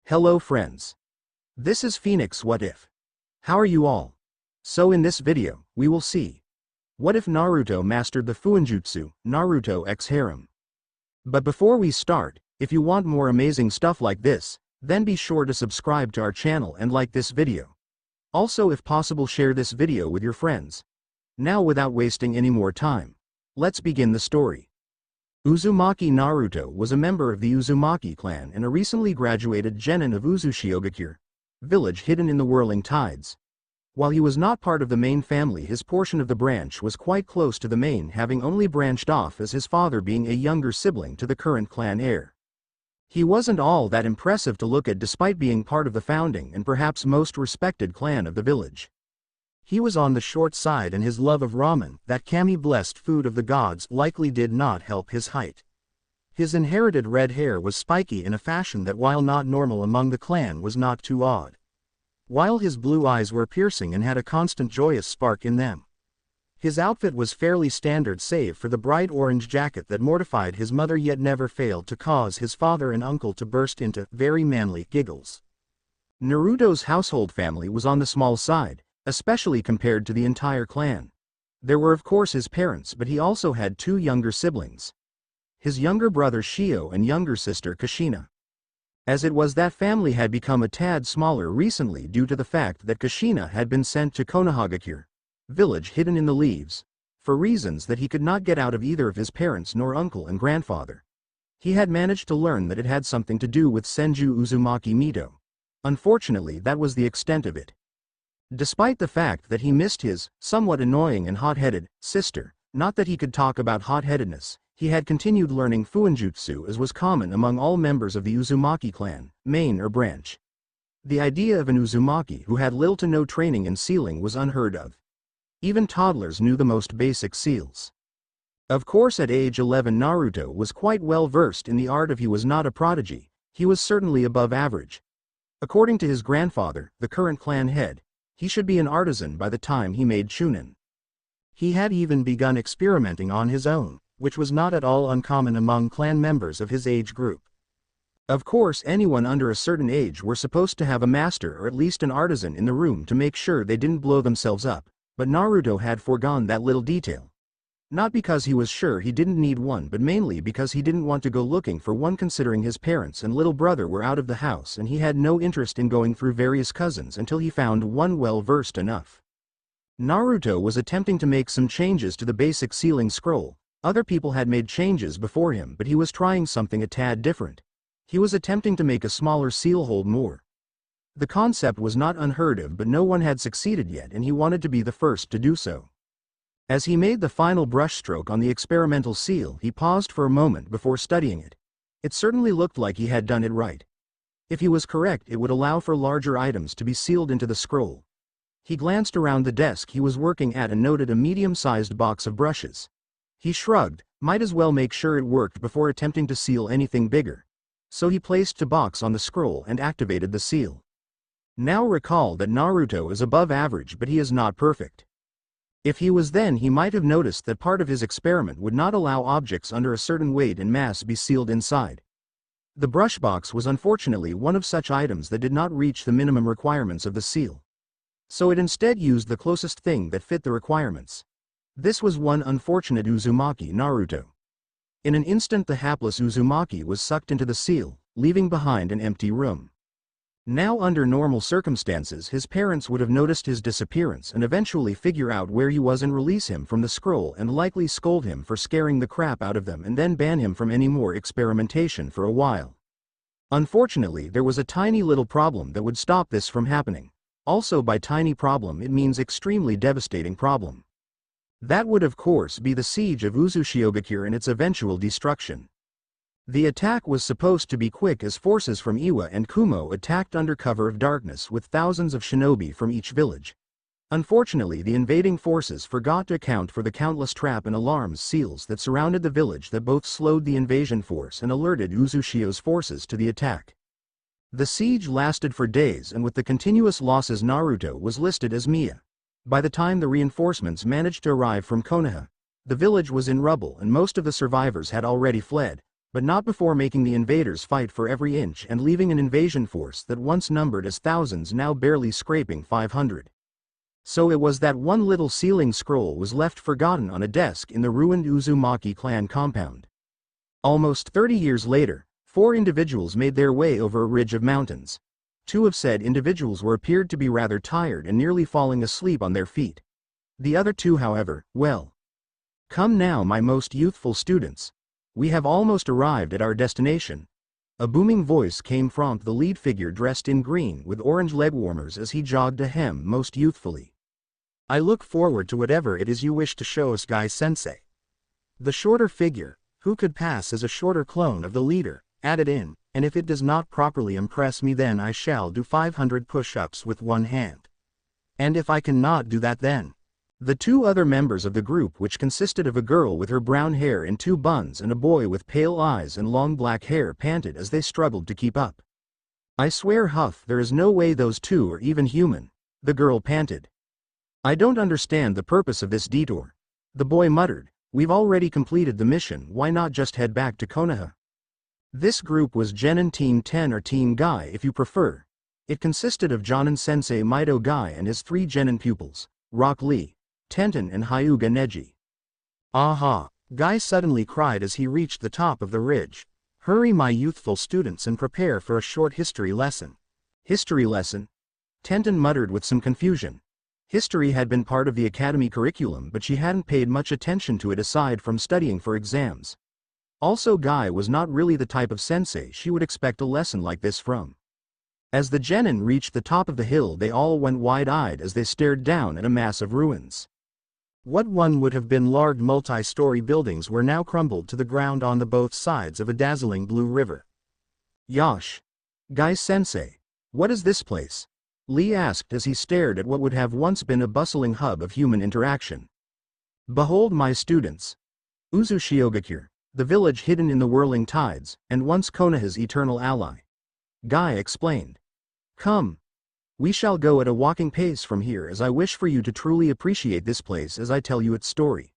Hello friends. This is Phoenix What If. How are you all? So in this video, we will see what if Naruto mastered the Fuinjutsu, Naruto x Harem. But before we start, if you want more amazing stuff like this, then be sure to subscribe to our channel and like this video. Also, if possible, share this video with your friends. Now without wasting any more time, let's begin the story. Uzumaki Naruto was a member of the Uzumaki clan and a recently graduated genin of Uzushiogakure, village hidden in the whirling tides. While he was not part of the main family, his portion of the branch was quite close to the main, having only branched off as his father being a younger sibling to the current clan heir. He wasn't all that impressive to look at despite being part of the founding and perhaps most respected clan of the village. He was on the short side, and his love of ramen, that kami-blessed food of the gods, likely did not help his height. His inherited red hair was spiky in a fashion that, while not normal among the clan, was not too odd. While his blue eyes were piercing and had a constant joyous spark in them. His outfit was fairly standard save for the bright orange jacket that mortified his mother yet never failed to cause his father and uncle to burst into very manly giggles. Naruto's household family was on the small side, especially compared to the entire clan. There were of course his parents, but he also had two younger siblings. His younger brother Shio and younger sister Kushina. As it was, that family had become a tad smaller recently due to the fact that Kushina had been sent to Konoha, village hidden in the leaves, for reasons that he could not get out of either of his parents nor uncle and grandfather. He had managed to learn that it had something to do with Senju Uzumaki Mito. Unfortunately, that was the extent of it. Despite the fact that he missed his, somewhat annoying and hot-headed, sister, not that he could talk about hot-headedness, he had continued learning Fuinjutsu as was common among all members of the Uzumaki clan, main or branch. The idea of an Uzumaki who had little to no training in sealing was unheard of. Even toddlers knew the most basic seals. Of course, at age 11 Naruto was quite well versed in the art of. He was not a prodigy, he was certainly above average. According to his grandfather, the current clan head, he should be an artisan by the time he made Chunin. He had even begun experimenting on his own, which was not at all uncommon among clan members of his age group. Of course, anyone under a certain age were supposed to have a master or at least an artisan in the room to make sure they didn't blow themselves up, but Naruto had foregone that little detail. Not because he was sure he didn't need one, but mainly because he didn't want to go looking for one, considering his parents and little brother were out of the house and he had no interest in going through various cousins until he found one well versed enough. Naruto was attempting to make some changes to the basic sealing scroll. Other people had made changes before him, but he was trying something a tad different. He was attempting to make a smaller seal hold more. The concept was not unheard of, but no one had succeeded yet, and he wanted to be the first to do so. As he made the final brushstroke on the experimental seal, he paused for a moment before studying it. It certainly looked like he had done it right. If he was correct, it would allow for larger items to be sealed into the scroll. He glanced around the desk he was working at and noted a medium-sized box of brushes. He shrugged, might as well make sure it worked before attempting to seal anything bigger. So he placed the box on the scroll and activated the seal. Now recall that Naruto is above average, but he is not perfect. If he was, then he might have noticed that part of his experiment would not allow objects under a certain weight and mass be sealed inside. The brush box was unfortunately one of such items that did not reach the minimum requirements of the seal. So it instead used the closest thing that fit the requirements. This was one unfortunate Uzumaki Naruto. In an instant the hapless Uzumaki was sucked into the seal, leaving behind an empty room. Now, under normal circumstances, his parents would have noticed his disappearance and eventually figure out where he was and release him from the scroll and likely scold him for scaring the crap out of them and then ban him from any more experimentation for a while. Unfortunately, there was a tiny little problem that would stop this from happening. Also, by tiny problem it means extremely devastating problem. That would of course be the siege of Uzushiogakure and its eventual destruction. The attack was supposed to be quick, as forces from Iwa and Kumo attacked under cover of darkness with thousands of shinobi from each village. Unfortunately, the invading forces forgot to account for the countless trap and alarms seals that surrounded the village that both slowed the invasion force and alerted Uzushio's forces to the attack. The siege lasted for days, and with the continuous losses Naruto was listed as Mia. By the time the reinforcements managed to arrive from Konoha, the village was in rubble and most of the survivors had already fled, but not before making the invaders fight for every inch and leaving an invasion force that once numbered as thousands now barely scraping 500. So it was that one little sealing scroll was left forgotten on a desk in the ruined Uzumaki clan compound. Almost 30 years later, 4 individuals made their way over a ridge of mountains. 2 of said individuals appeared to be rather tired and nearly falling asleep on their feet. The other 2, however, well. Come now, my most youthful students. We have almost arrived at our destination. A booming voice came from the lead figure dressed in green with orange leg warmers as he jogged ahead most youthfully. I look forward to whatever it is you wish to show us, Guy-sensei. The shorter figure, who could pass as a shorter clone of the leader, added in, and if it does not properly impress me then I shall do 500 push-ups with one hand. And if I cannot do that then. The 2 other members of the group, which consisted of a girl with her brown hair in 2 buns and a boy with pale eyes and long black hair, panted as they struggled to keep up. I swear, Huff, there is no way those 2 are even human, the girl panted. I don't understand the purpose of this detour, the boy muttered. We've already completed the mission, why not just head back to Konoha? This group was Genin Team 10 or Team Guy if you prefer. It consisted of Jonin-sensei Mito Guy and his 3 Genin pupils, Rock Lee, Tenten and Hyuga Neji. Aha! Guy suddenly cried as he reached the top of the ridge. Hurry, my youthful students, and prepare for a short history lesson. History lesson? Tenten muttered with some confusion. History had been part of the academy curriculum, but she hadn't paid much attention to it aside from studying for exams. Also, Guy was not really the type of sensei she would expect a lesson like this from. As the genin reached the top of the hill, they all went wide-eyed as they stared down at a mass of ruins. What one would have been large multi-story buildings were now crumbled to the ground on the both sides of a dazzling blue river. Yosh! Guy-sensei, what is this place? Lee asked as he stared at what would have once been a bustling hub of human interaction. Behold, my students. Uzushiogakure, the village hidden in the whirling tides, and once Konoha's eternal ally. Guy explained. Come. We shall go at a walking pace from here, as I wish for you to truly appreciate this place as I tell you its story.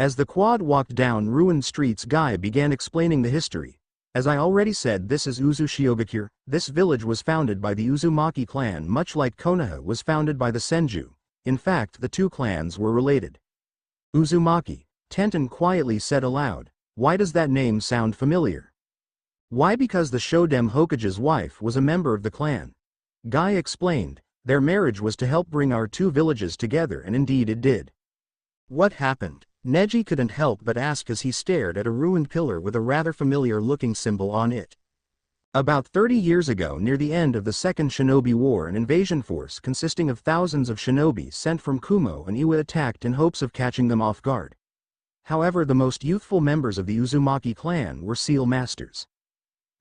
As the quad walked down ruined streets, Guy began explaining the history. As I already said, this is Uzushiogakure. This village was founded by the Uzumaki clan, much like Konoha was founded by the Senju. In fact, the 2 clans were related. Uzumaki, Tenten quietly said aloud. Why does that name sound familiar? Why, because the Shodem Hokage's wife was a member of the clan. Guy explained. Their marriage was to help bring our 2 villages together, and indeed it did. What happened? Neji couldn't help but ask as he stared at a ruined pillar with a rather familiar-looking symbol on it. About 30 years ago, near the end of the Second Shinobi War, an invasion force consisting of thousands of shinobi sent from Kumo and Iwa attacked in hopes of catching them off guard. However, the most youthful members of the Uzumaki clan were seal masters.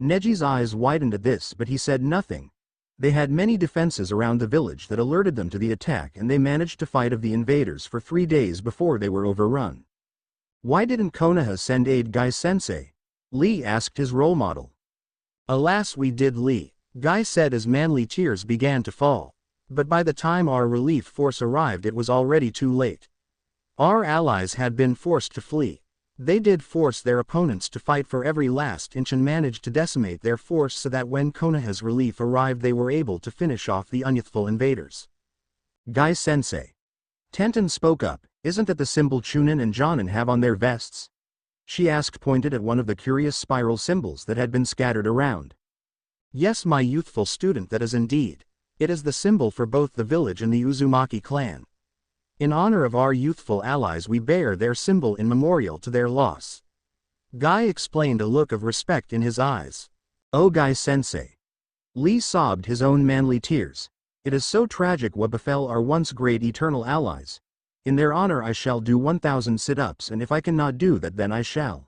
Neji's eyes widened at this, but he said nothing. They had many defenses around the village that alerted them to the attack, and they managed to fight off the invaders for 3 days before they were overrun. Why didn't Konoha send aid, Guy-sensei? Lee asked his role model. Alas, we did, Lee, Guy said as manly tears began to fall. But by the time our relief force arrived, it was already too late. Our allies had been forced to flee. They did force their opponents to fight for every last inch and managed to decimate their force so that when Konoha's relief arrived they were able to finish off the unyouthful invaders. Guy-sensei. Tenten spoke up. Isn't that the symbol Chunin and Jonin have on their vests? She asked, pointed at one of the curious spiral symbols that had been scattered around. Yes, my youthful student, that is indeed. It is the symbol for both the village and the Uzumaki clan. In honor of our youthful allies, we bear their symbol in memorial to their loss. Guy explained, a look of respect in his eyes. Oh, Guy-sensei. Lee sobbed his own manly tears. It is so tragic what befell our once great eternal allies. In their honor I shall do 1,000 sit-ups, and if I cannot do that then I shall.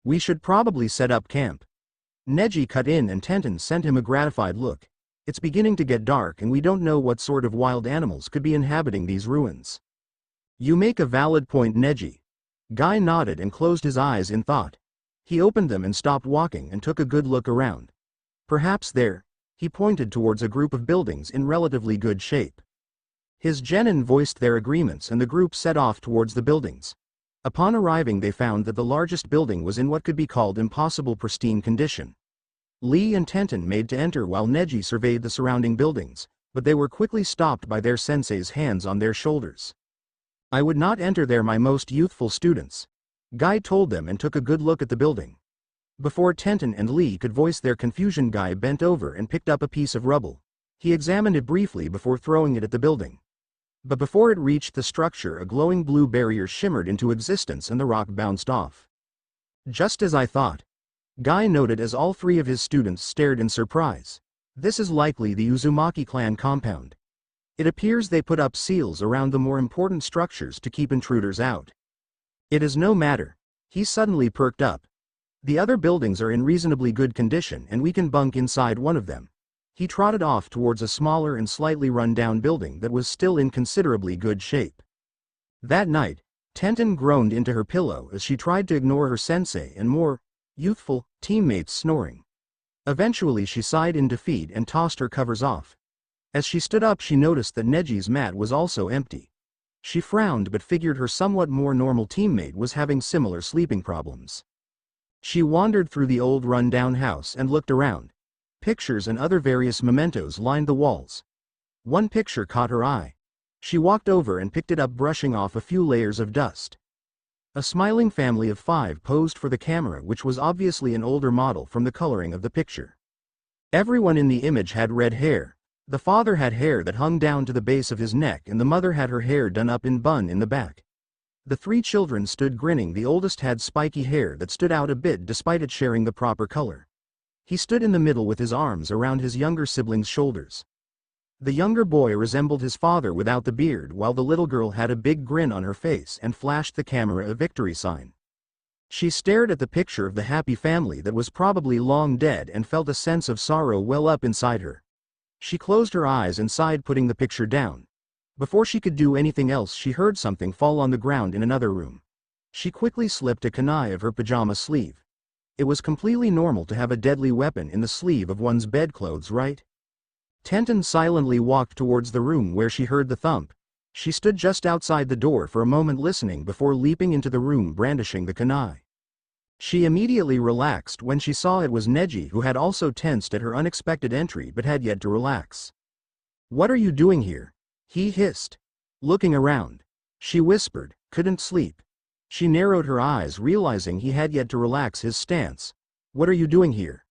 We should probably set up camp. Neji cut in, and Tenten sent him a gratified look. It's beginning to get dark and we don't know what sort of wild animals could be inhabiting these ruins. You make a valid point, Neji. Guy nodded and closed his eyes in thought. He opened them and stopped walking and took a good look around. Perhaps there, he pointed towards a group of buildings in relatively good shape. His genin voiced their agreements and the group set off towards the buildings. Upon arriving they found that the largest building was in what could be called impossible pristine condition. Lee and Tenten made to enter while Neji surveyed the surrounding buildings, but they were quickly stopped by their sensei's hands on their shoulders. "I would not enter there, my most youthful students," Guy told them and took a good look at the building. Before Tenten and Lee could voice their confusion, Guy bent over and picked up a piece of rubble. He examined it briefly before throwing it at the building. But before it reached the structure, a glowing blue barrier shimmered into existence and the rock bounced off. "Just as I thought," Guy noted as all three of his students stared in surprise. "This is likely the Uzumaki clan compound. It appears they put up seals around the more important structures to keep intruders out." "It is no matter." He suddenly perked up. "The other buildings are in reasonably good condition and we can bunk inside one of them." He trotted off towards a smaller and slightly run-down building that was still in considerably good shape. That night, Tenten groaned into her pillow as she tried to ignore her sensei and more youthful teammates snoring. Eventually she sighed in defeat and tossed her covers off. As she stood up, she noticed that Neji's mat was also empty. She frowned but figured her somewhat more normal teammate was having similar sleeping problems. She wandered through the old run-down house and looked around. Pictures and other various mementos lined the walls. One picture caught her eye. She walked over and picked it up, brushing off a few layers of dust. A smiling family of 5 posed for the camera, which was obviously an older model from the coloring of the picture. Everyone in the image had red hair. The father had hair that hung down to the base of his neck and the mother had her hair done up in bun in the back. The 3 children stood grinning. The oldest had spiky hair that stood out a bit despite it sharing the proper color. He stood in the middle with his arms around his younger sibling's shoulders. The younger boy resembled his father without the beard, while the little girl had a big grin on her face and flashed the camera a victory sign. She stared at the picture of the happy family that was probably long dead and felt a sense of sorrow well up inside her. She closed her eyes and sighed, putting the picture down. Before she could do anything else, she heard something fall on the ground in another room. She quickly slipped a kunai of her pajama sleeve. It was completely normal to have a deadly weapon in the sleeve of one's bedclothes, right? Tenten silently walked towards the room where she heard the thump. She stood just outside the door for a moment listening before leaping into the room brandishing the kunai. She immediately relaxed when she saw it was Neji, who had also tensed at her unexpected entry but had yet to relax. "What are you doing here?" he hissed. Looking around, she whispered, "Couldn't sleep." She narrowed her eyes, realizing he had yet to relax his stance. "What are you doing here?"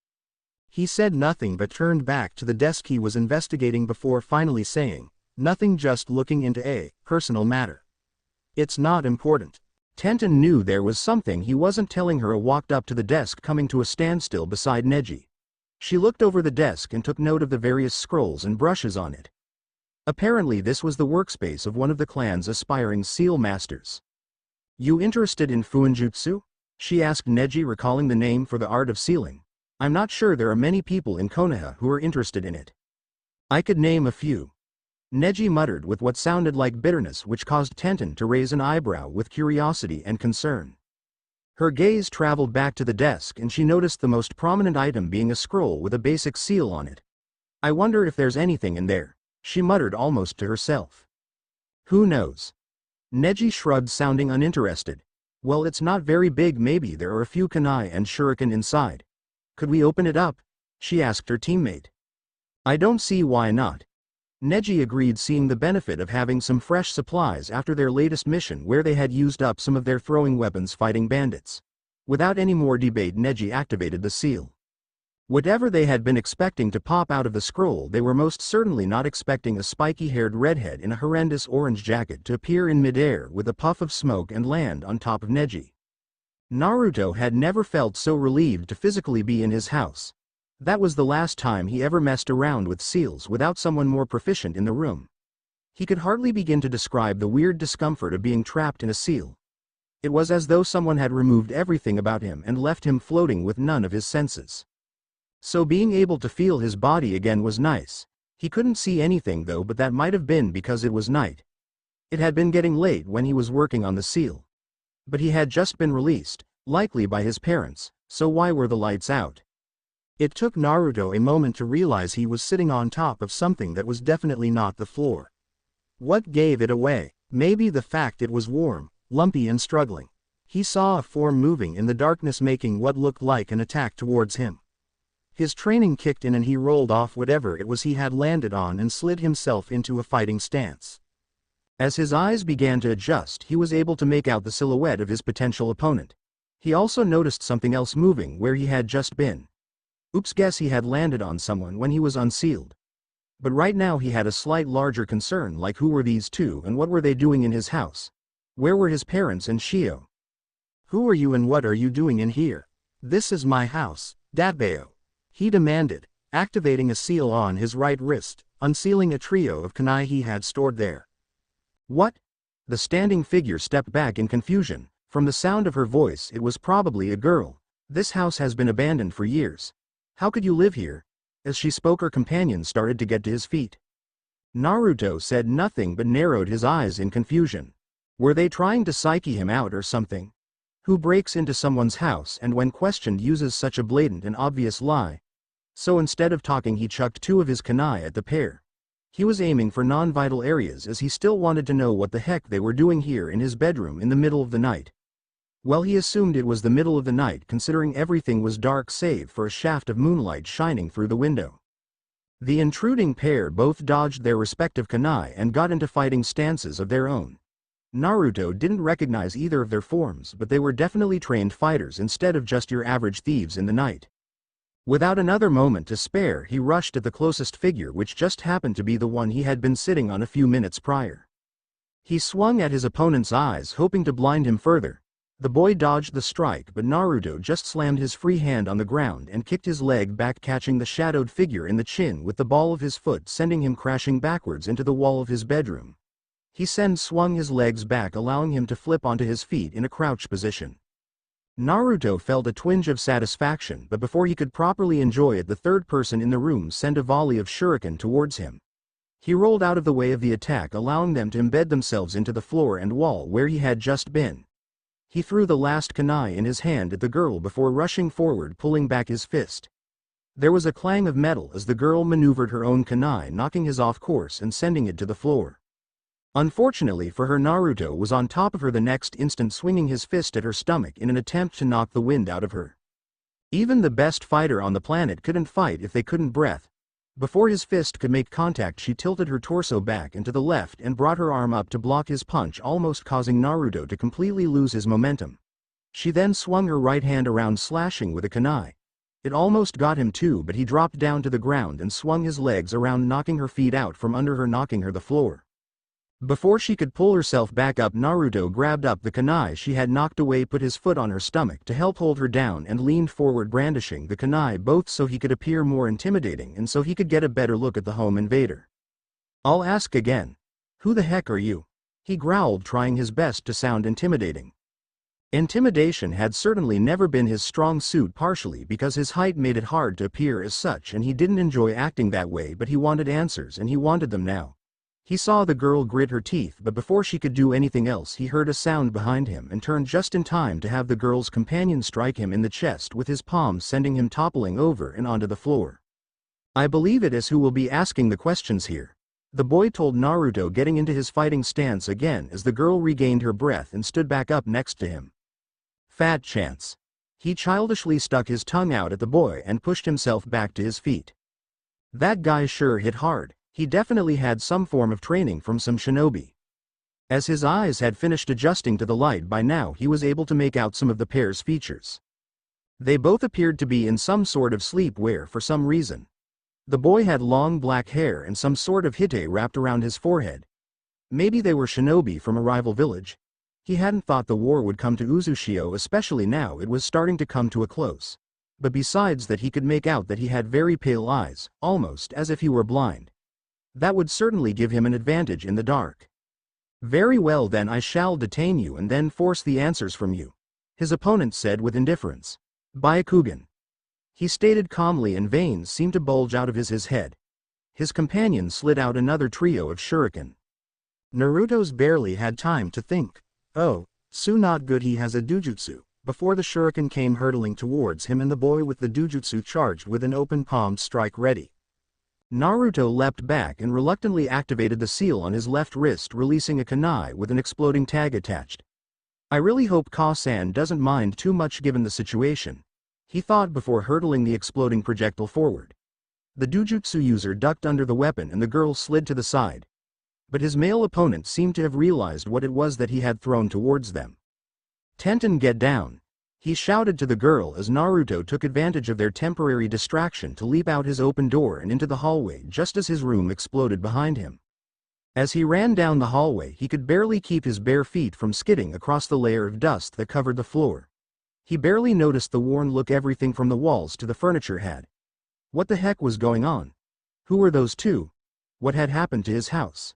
He said nothing but turned back to the desk he was investigating before finally saying, "Nothing, just looking into a personal matter. It's not important." Tenten knew there was something he wasn't telling her. Walked up to the desk, coming to a standstill beside Neji. She looked over the desk and took note of the various scrolls and brushes on it. Apparently this was the workspace of one of the clan's aspiring seal masters. "You interested in Fuinjutsu?" she asked Neji, recalling the name for the art of sealing. "I'm not sure there are many people in Konoha who are interested in it." "I could name a few," Neji muttered with what sounded like bitterness, which caused Tenten to raise an eyebrow with curiosity and concern. Her gaze traveled back to the desk and she noticed the most prominent item being a scroll with a basic seal on it. "I wonder if there's anything in there," she muttered almost to herself. "Who knows?" Neji shrugged, sounding uninterested. "Well, it's not very big. Maybe there are a few kunai and shuriken inside. Could we open it up?" she asked her teammate. "I don't see why not," Neji agreed, seeing the benefit of having some fresh supplies after their latest mission where they had used up some of their throwing weapons fighting bandits. Without any more debate, Neji activated the seal. Whatever they had been expecting to pop out of the scroll, they were most certainly not expecting a spiky-haired redhead in a horrendous orange jacket to appear in midair with a puff of smoke and land on top of Neji. Naruto had never felt so relieved to physically be in his house. That was the last time he ever messed around with seals without someone more proficient in the room. He could hardly begin to describe the weird discomfort of being trapped in a seal. It was as though someone had removed everything about him and left him floating with none of his senses. So being able to feel his body again was nice. He couldn't see anything though, but that might have been because it was night. It had been getting late when he was working on the seal. But he had just been released, likely by his parents, so why were the lights out? It took Naruto a moment to realize he was sitting on top of something that was definitely not the floor. What gave it away? Maybe the fact it was warm, lumpy and struggling. He saw a form moving in the darkness making what looked like an attack towards him. His training kicked in and he rolled off whatever it was he had landed on and slid himself into a fighting stance. As his eyes began to adjust, he was able to make out the silhouette of his potential opponent. He also noticed something else moving where he had just been. Oops, guess he had landed on someone when he was unsealed. But right now he had a slight larger concern, like who were these two and what were they doing in his house? Where were his parents and Shio? Who are you and what are you doing in here? This is my house, Datbeo, he demanded, activating a seal on his right wrist, unsealing a trio of kunai he had stored there. What? The standing figure stepped back in confusion. From the sound of her voice, it was probably a girl. This house has been abandoned for years. How could you live here? As she spoke, her companion started to get to his feet. Naruto said nothing but narrowed his eyes in confusion. Were they trying to psyche him out or something? Who breaks into someone's house and when questioned uses such a blatant and obvious lie? So instead of talking, he chucked two of his kunai at the pair. He was aiming for non-vital areas as he still wanted to know what the heck they were doing here in his bedroom in the middle of the night. Well, he assumed it was the middle of the night considering everything was dark save for a shaft of moonlight shining through the window. The intruding pair both dodged their respective kunai and got into fighting stances of their own. Naruto didn't recognize either of their forms, but they were definitely trained fighters instead of just your average thieves in the night. Without another moment to spare, he rushed at the closest figure, which just happened to be the one he had been sitting on a few minutes prior. He swung at his opponent's eyes, hoping to blind him further. The boy dodged the strike, but Naruto just slammed his free hand on the ground and kicked his leg back, catching the shadowed figure in the chin with the ball of his foot, sending him crashing backwards into the wall of his bedroom. He swung his legs back, allowing him to flip onto his feet in a crouch position. Naruto felt a twinge of satisfaction, but before he could properly enjoy it, the third person in the room sent a volley of shuriken towards him. He rolled out of the way of the attack, allowing them to embed themselves into the floor and wall where he had just been. He threw the last kunai in his hand at the girl before rushing forward, pulling back his fist. There was a clang of metal as the girl maneuvered her own kunai, knocking his off course and sending it to the floor. Unfortunately for her, Naruto was on top of her the next instant, swinging his fist at her stomach in an attempt to knock the wind out of her. Even the best fighter on the planet couldn't fight if they couldn't breathe. Before his fist could make contact, she tilted her torso back and to the left and brought her arm up to block his punch, almost causing Naruto to completely lose his momentum. She then swung her right hand around, slashing with a kunai. It almost got him too, but he dropped down to the ground and swung his legs around, knocking her feet out from under her, knocking her to the floor. Before she could pull herself back up, Naruto grabbed up the kunai she had knocked away, put his foot on her stomach to help hold her down, and leaned forward, brandishing the kunai, both so he could appear more intimidating and so he could get a better look at the home invader. "I'll ask again. Who the heck are you?" he growled, trying his best to sound intimidating. Intimidation had certainly never been his strong suit, partially because his height made it hard to appear as such and he didn't enjoy acting that way, but he wanted answers and he wanted them now. He saw the girl grit her teeth, but before she could do anything else, he heard a sound behind him and turned just in time to have the girl's companion strike him in the chest with his palm, sending him toppling over and onto the floor. "I believe it is who will be asking the questions here," the boy told Naruto, getting into his fighting stance again as the girl regained her breath and stood back up next to him. "Fat chance." He childishly stuck his tongue out at the boy and pushed himself back to his feet. That guy sure hit hard. He definitely had some form of training from some shinobi. As his eyes had finished adjusting to the light by now, he was able to make out some of the pair's features. They both appeared to be in some sort of sleepwear for some reason. The boy had long black hair and some sort of hite wrapped around his forehead. Maybe they were shinobi from a rival village. He hadn't thought the war would come to Uzushio, especially now it was starting to come to a close. But besides that, he could make out that he had very pale eyes, almost as if he were blind. That would certainly give him an advantage in the dark. "Very well then, I shall detain you and then force the answers from you," his opponent said with indifference. "Byakugan," he stated calmly, and veins seemed to bulge out of his head. His companion slid out another trio of shuriken. Naruto's barely had time to think. "Oh, so not good, he has a dujutsu," before the shuriken came hurtling towards him and the boy with the dujutsu charged with an open palmed strike ready. Naruto leapt back and reluctantly activated the seal on his left wrist, releasing a kunai with an exploding tag attached. I really hope Ka-san doesn't mind too much given the situation, he thought before hurtling the exploding projectile forward. The dojutsu user ducked under the weapon and the girl slid to the side. But his male opponent seemed to have realized what it was that he had thrown towards them. Tenten, get down, he shouted to the girl as Naruto took advantage of their temporary distraction to leap out his open door and into the hallway just as his room exploded behind him. As he ran down the hallway, he could barely keep his bare feet from skidding across the layer of dust that covered the floor. He barely noticed the worn look everything from the walls to the furniture had. What the heck was going on? Who were those two? What had happened to his house?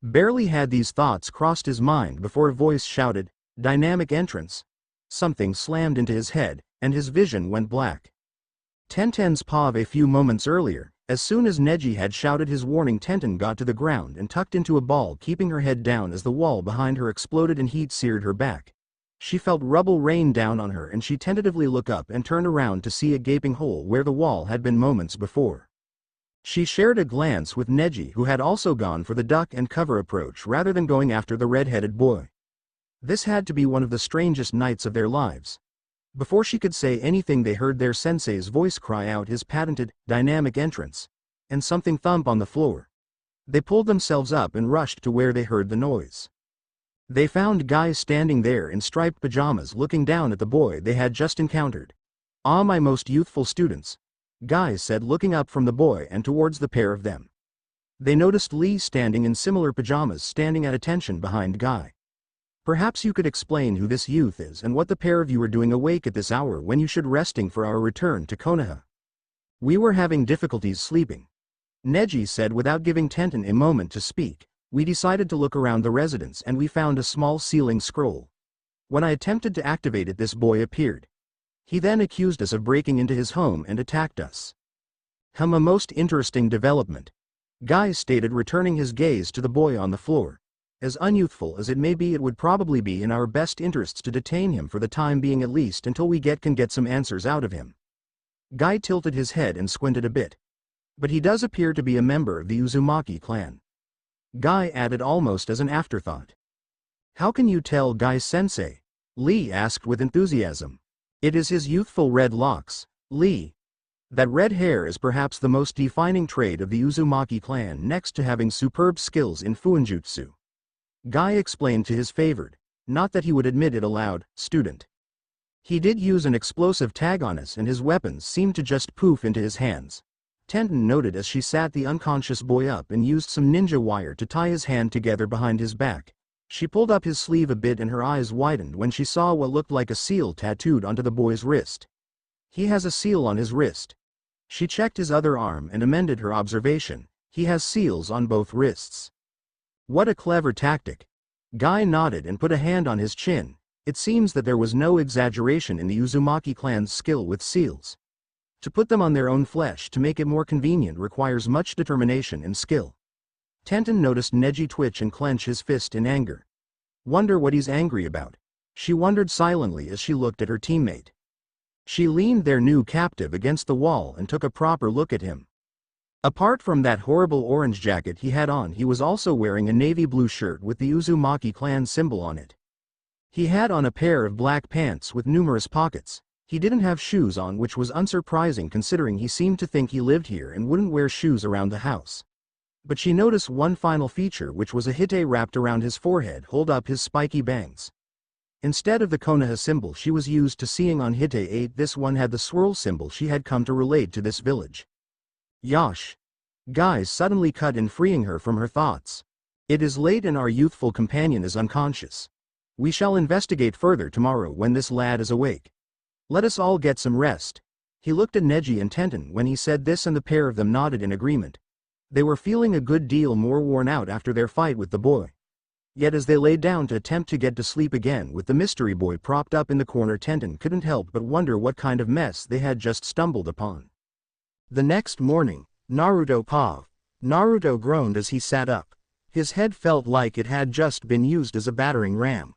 Barely had these thoughts crossed his mind before a voice shouted, "Dynamic entrance." Something slammed into his head, and his vision went black. Tenten's paw a few moments earlier, as soon as Neji had shouted his warning, Tenten got to the ground and tucked into a ball, keeping her head down as the wall behind her exploded and heat seared her back. She felt rubble rain down on her and she tentatively looked up and turned around to see a gaping hole where the wall had been moments before. She shared a glance with Neji, who had also gone for the duck and cover approach rather than going after the red-headed boy. This had to be one of the strangest nights of their lives. Before she could say anything, they heard their sensei's voice cry out his patented, dynamic entrance, and something thump on the floor. They pulled themselves up and rushed to where they heard the noise. They found Guy standing there in striped pajamas looking down at the boy they had just encountered. "Ah, my most youthful students," Guy said, looking up from the boy and towards the pair of them. They noticed Lee standing in similar pajamas, standing at attention behind Guy. "Perhaps you could explain who this youth is and what the pair of you are doing awake at this hour when you should resting for our return to Konoha." "We were having difficulties sleeping," Neji said without giving Tenten a moment to speak. "We decided to look around the residence and we found a small ceiling scroll. When I attempted to activate it, this boy appeared. He then accused us of breaking into his home and attacked us." "A most interesting development," Guy stated, returning his gaze to the boy on the floor. "As unyouthful as it may be, it would probably be in our best interests to detain him for the time being, at least until we can get some answers out of him." Guy tilted his head and squinted a bit. "But he does appear to be a member of the Uzumaki clan," Guy added almost as an afterthought. "How can you tell, Guy-sensei?" Lee asked with enthusiasm. "It is his youthful red locks, Lee. That red hair is perhaps the most defining trait of the Uzumaki clan, next to having superb skills in Fuinjutsu," Guy explained to his favored, not that he would admit it aloud, student. "He did use an explosive tag on us and his weapons seemed to just poof into his hands," Tenten noted as she sat the unconscious boy up and used some ninja wire to tie his hand together behind his back. She pulled up his sleeve a bit and her eyes widened when she saw what looked like a seal tattooed onto the boy's wrist. "He has a seal on his wrist." She checked his other arm and amended her observation. "He has seals on both wrists." "What a clever tactic." Guy nodded and put a hand on his chin. It seems that there was no exaggeration in the Uzumaki clan's skill with seals. To put them on their own flesh to make it more convenient requires much determination and skill. Tenten noticed Neji twitch and clench his fist in anger. "Wonder what he's angry about," she wondered silently as she looked at her teammate. She leaned their new captive against the wall and took a proper look at him. Apart from that horrible orange jacket he had on, he was also wearing a navy blue shirt with the Uzumaki clan symbol on it. He had on a pair of black pants with numerous pockets. He didn't have shoes on, which was unsurprising considering he seemed to think he lived here and wouldn't wear shoes around the house. But she noticed one final feature, which was a hite wrapped around his forehead, hold up his spiky bangs. Instead of the Konoha symbol she was used to seeing on hite 8, this one had the swirl symbol she had come to relate to this village. "Yosh!" Guy suddenly cut in, freeing her from her thoughts. "It is late and our youthful companion is unconscious. We shall investigate further tomorrow when this lad is awake. Let us all get some rest." He looked at Neji and Tenten when he said this and the pair of them nodded in agreement. They were feeling a good deal more worn out after their fight with the boy. Yet as they lay down to attempt to get to sleep again with the mystery boy propped up in the corner, Tenten couldn't help but wonder what kind of mess they had just stumbled upon. The next morning, Naruto groaned as he sat up. His head felt like it had just been used as a battering ram.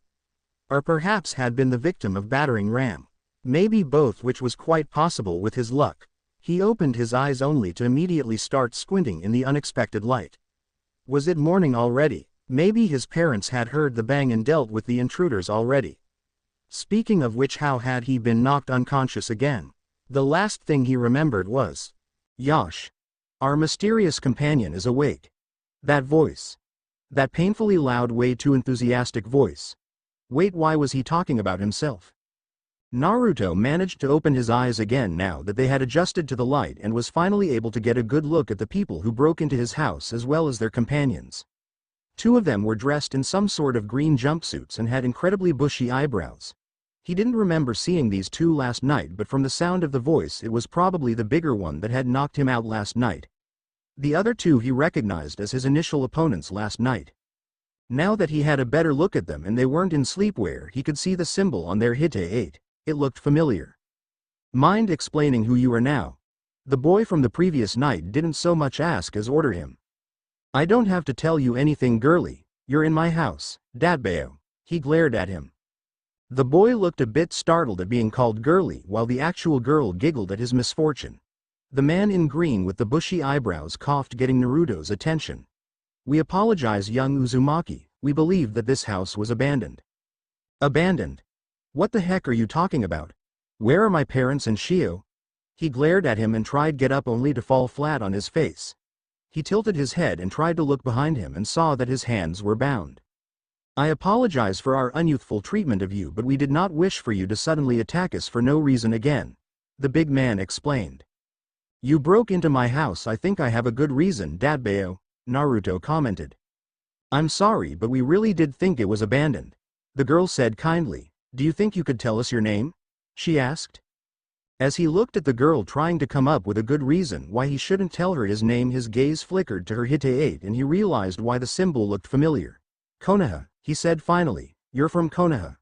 Or perhaps had been the victim of battering ram. Maybe both, which was quite possible with his luck. He opened his eyes only to immediately start squinting in the unexpected light. Was it morning already? Maybe his parents had heard the bang and dealt with the intruders already. Speaking of which, how had he been knocked unconscious again? The last thing he remembered was, "Yash. Our mysterious companion is awake." That voice. That painfully loud, way too enthusiastic voice. Wait, why was he talking about himself? Naruto managed to open his eyes again now that they had adjusted to the light and was finally able to get a good look at the people who broke into his house as well as their companions. Two of them were dressed in some sort of green jumpsuits and had incredibly bushy eyebrows. He didn't remember seeing these two last night, but from the sound of the voice it was probably the bigger one that had knocked him out last night. The other two he recognized as his initial opponents last night. Now that he had a better look at them and they weren't in sleepwear, he could see the symbol on their Hite 8. It looked familiar. Mind explaining who you are now? The boy from the previous night didn't so much ask as order him. I don't have to tell you anything, girly. You're in my house, Datbeo. He glared at him. The boy looked a bit startled at being called girly, while the actual girl giggled at his misfortune. The man in green with the bushy eyebrows coughed, getting Naruto's attention. We apologize, young Uzumaki. We believe that this house was abandoned. Abandoned? What the heck are you talking about? Where are my parents and Shio? He glared at him and tried get up, only to fall flat on his face. He tilted his head and tried to look behind him and saw that his hands were bound. I apologize for our unyouthful treatment of you, but we did not wish for you to suddenly attack us for no reason again, the big man explained. You broke into my house. I think I have a good reason, Datbeo, Naruto commented. I'm sorry, but we really did think it was abandoned, the girl said kindly. Do you think you could tell us your name? She asked. As he looked at the girl trying to come up with a good reason why he shouldn't tell her his name, his gaze flickered to her Hite 8 and he realized why the symbol looked familiar. Konoha, he said finally. You're from Konoha.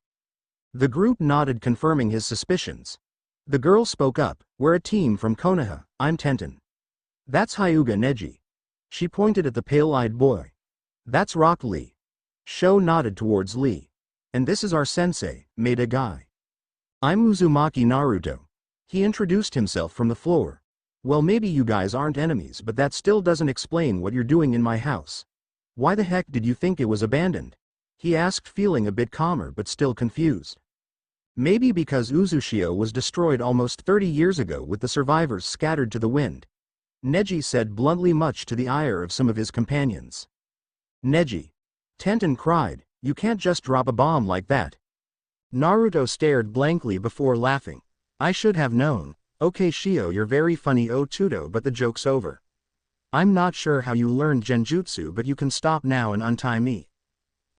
The group nodded, confirming his suspicions. The girl spoke up. We're a team from Konoha. I'm Tenten. That's Hyuga Neji. She pointed at the pale-eyed boy. That's Rock Lee. Sho nodded towards Lee. And this is our sensei, Maeda Guy. I'm Uzumaki Naruto. He introduced himself from the floor. Well, maybe you guys aren't enemies, but that still doesn't explain what you're doing in my house. Why the heck did you think it was abandoned? He asked, feeling a bit calmer but still confused. Maybe because Uzushio was destroyed almost 30 years ago with the survivors scattered to the wind. Neji said bluntly, much to the ire of some of his companions. Neji. Tenten cried, you can't just drop a bomb like that. Naruto stared blankly before laughing. I should have known. Okay Shio, you're very funny Otudo, but the joke's over. I'm not sure how you learned genjutsu, but you can stop now and untie me.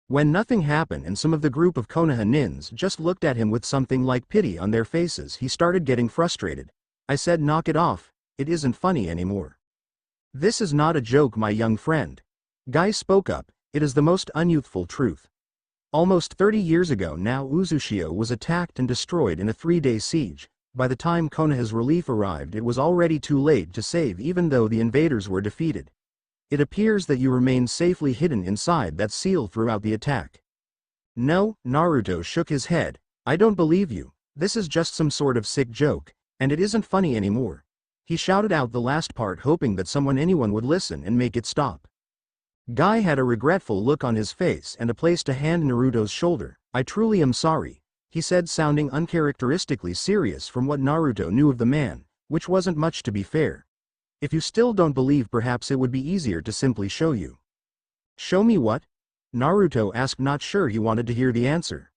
When nothing happened and some of the group of Konoha nins just looked at him with something like pity on their faces, he started getting frustrated. I said knock it off, it isn't funny anymore. This is not a joke, my young friend. Guy spoke up, it is the most unyouthful truth. Almost 30 years ago now, Uzushio was attacked and destroyed in a 3-day siege. By the time Konoha's relief arrived, it was already too late to save, even though the invaders were defeated. It appears that you remained safely hidden inside that seal throughout the attack. No, Naruto shook his head. I don't believe you. This is just some sort of sick joke, and it isn't funny anymore. He shouted out the last part, hoping that anyone would listen and make it stop. Guy had a regretful look on his face and placed a hand on Naruto's shoulder. I truly am sorry, he said, sounding uncharacteristically serious from what Naruto knew of the man, which wasn't much, to be fair. If you still don't believe, perhaps it would be easier to simply show you. Show me what? Naruto asked, not sure he wanted to hear the answer.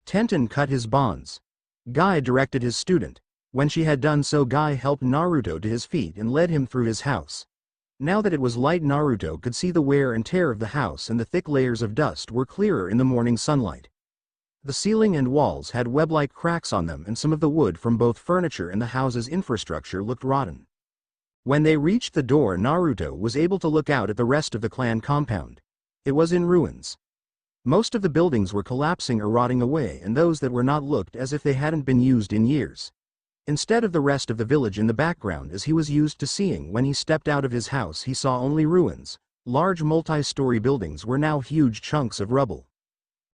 Tenten cut his bonds. Guy directed his student. When she had done so, Guy helped Naruto to his feet and led him through his house. Now that it was light, Naruto could see the wear and tear of the house, and the thick layers of dust were clearer in the morning sunlight. The ceiling and walls had web-like cracks on them, and some of the wood from both furniture and the house's infrastructure looked rotten. When they reached the door, Naruto was able to look out at the rest of the clan compound. It was in ruins. Most of the buildings were collapsing or rotting away, and those that were not looked as if they hadn't been used in years. Instead of the rest of the village in the background as he was used to seeing when he stepped out of his house, he saw only ruins. Large multi-story buildings were now huge chunks of rubble.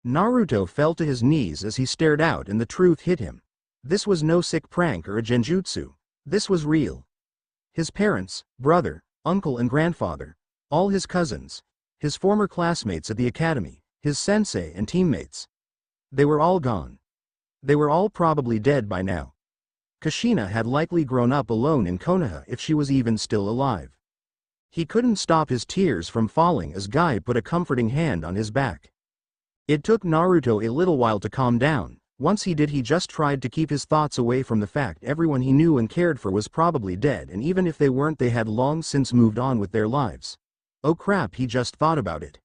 Naruto fell to his knees as he stared out, and the truth hit him. This was no sick prank or a genjutsu. This was real. His parents, brother, uncle and grandfather, all his cousins, his former classmates at the academy, his sensei and teammates. They were all gone. They were all probably dead by now. Kushina had likely grown up alone in Konoha if she was even still alive. He couldn't stop his tears from falling as Guy put a comforting hand on his back. It took Naruto a little while to calm down. Once he did, he just tried to keep his thoughts away from the fact everyone he knew and cared for was probably dead, and even if they weren't, they had long since moved on with their lives. Oh crap, he just thought about it.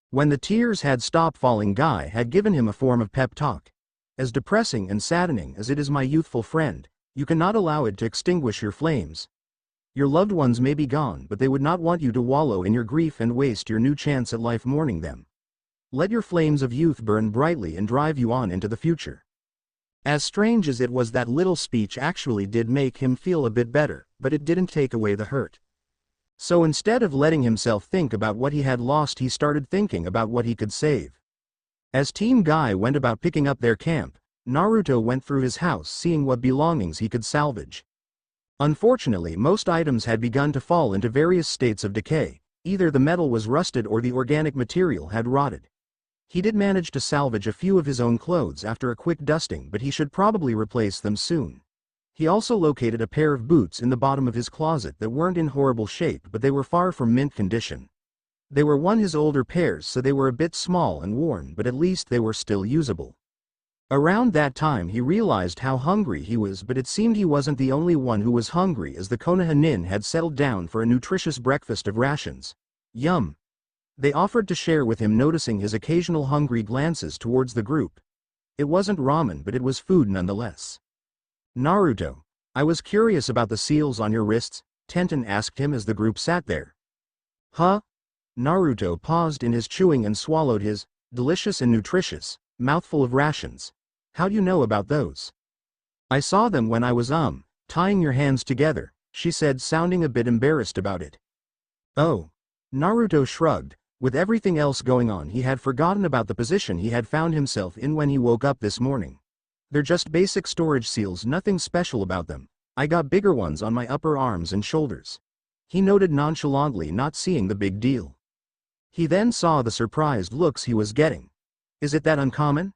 When the tears had stopped falling, Guy had given him a form of pep talk. As depressing and saddening as it is, my youthful friend, you cannot allow it to extinguish your flames. Your loved ones may be gone, but they would not want you to wallow in your grief and waste your new chance at life mourning them. Let your flames of youth burn brightly and drive you on into the future. As strange as it was, that little speech actually did make him feel a bit better, but it didn't take away the hurt. So instead of letting himself think about what he had lost, he started thinking about what he could save. As Team Guy went about picking up their camp, Naruto went through his house seeing what belongings he could salvage. Unfortunately, most items had begun to fall into various states of decay. Either the metal was rusted or the organic material had rotted. He did manage to salvage a few of his own clothes after a quick dusting, but he should probably replace them soon. He also located a pair of boots in the bottom of his closet that weren't in horrible shape, but they were far from mint condition. They were his older pairs, so they were a bit small and worn, but at least they were still usable. Around that time he realized how hungry he was, but it seemed he wasn't the only one who was hungry, as the Konoha nin had settled down for a nutritious breakfast of rations. Yum! They offered to share with him, noticing his occasional hungry glances towards the group. It wasn't ramen, but it was food nonetheless. Naruto, I was curious about the seals on your wrists, Tenten asked him as the group sat there. Huh? Naruto paused in his chewing and swallowed his delicious and nutritious mouthful of rations. How do you know about those? I saw them when I was tying your hands together, she said, sounding a bit embarrassed about it. Oh. Naruto shrugged. With everything else going on, he had forgotten about the position he had found himself in when he woke up this morning. They're just basic storage seals, nothing special about them. I got bigger ones on my upper arms and shoulders. He noted nonchalantly, not seeing the big deal. He then saw the surprised looks he was getting. Is it that uncommon?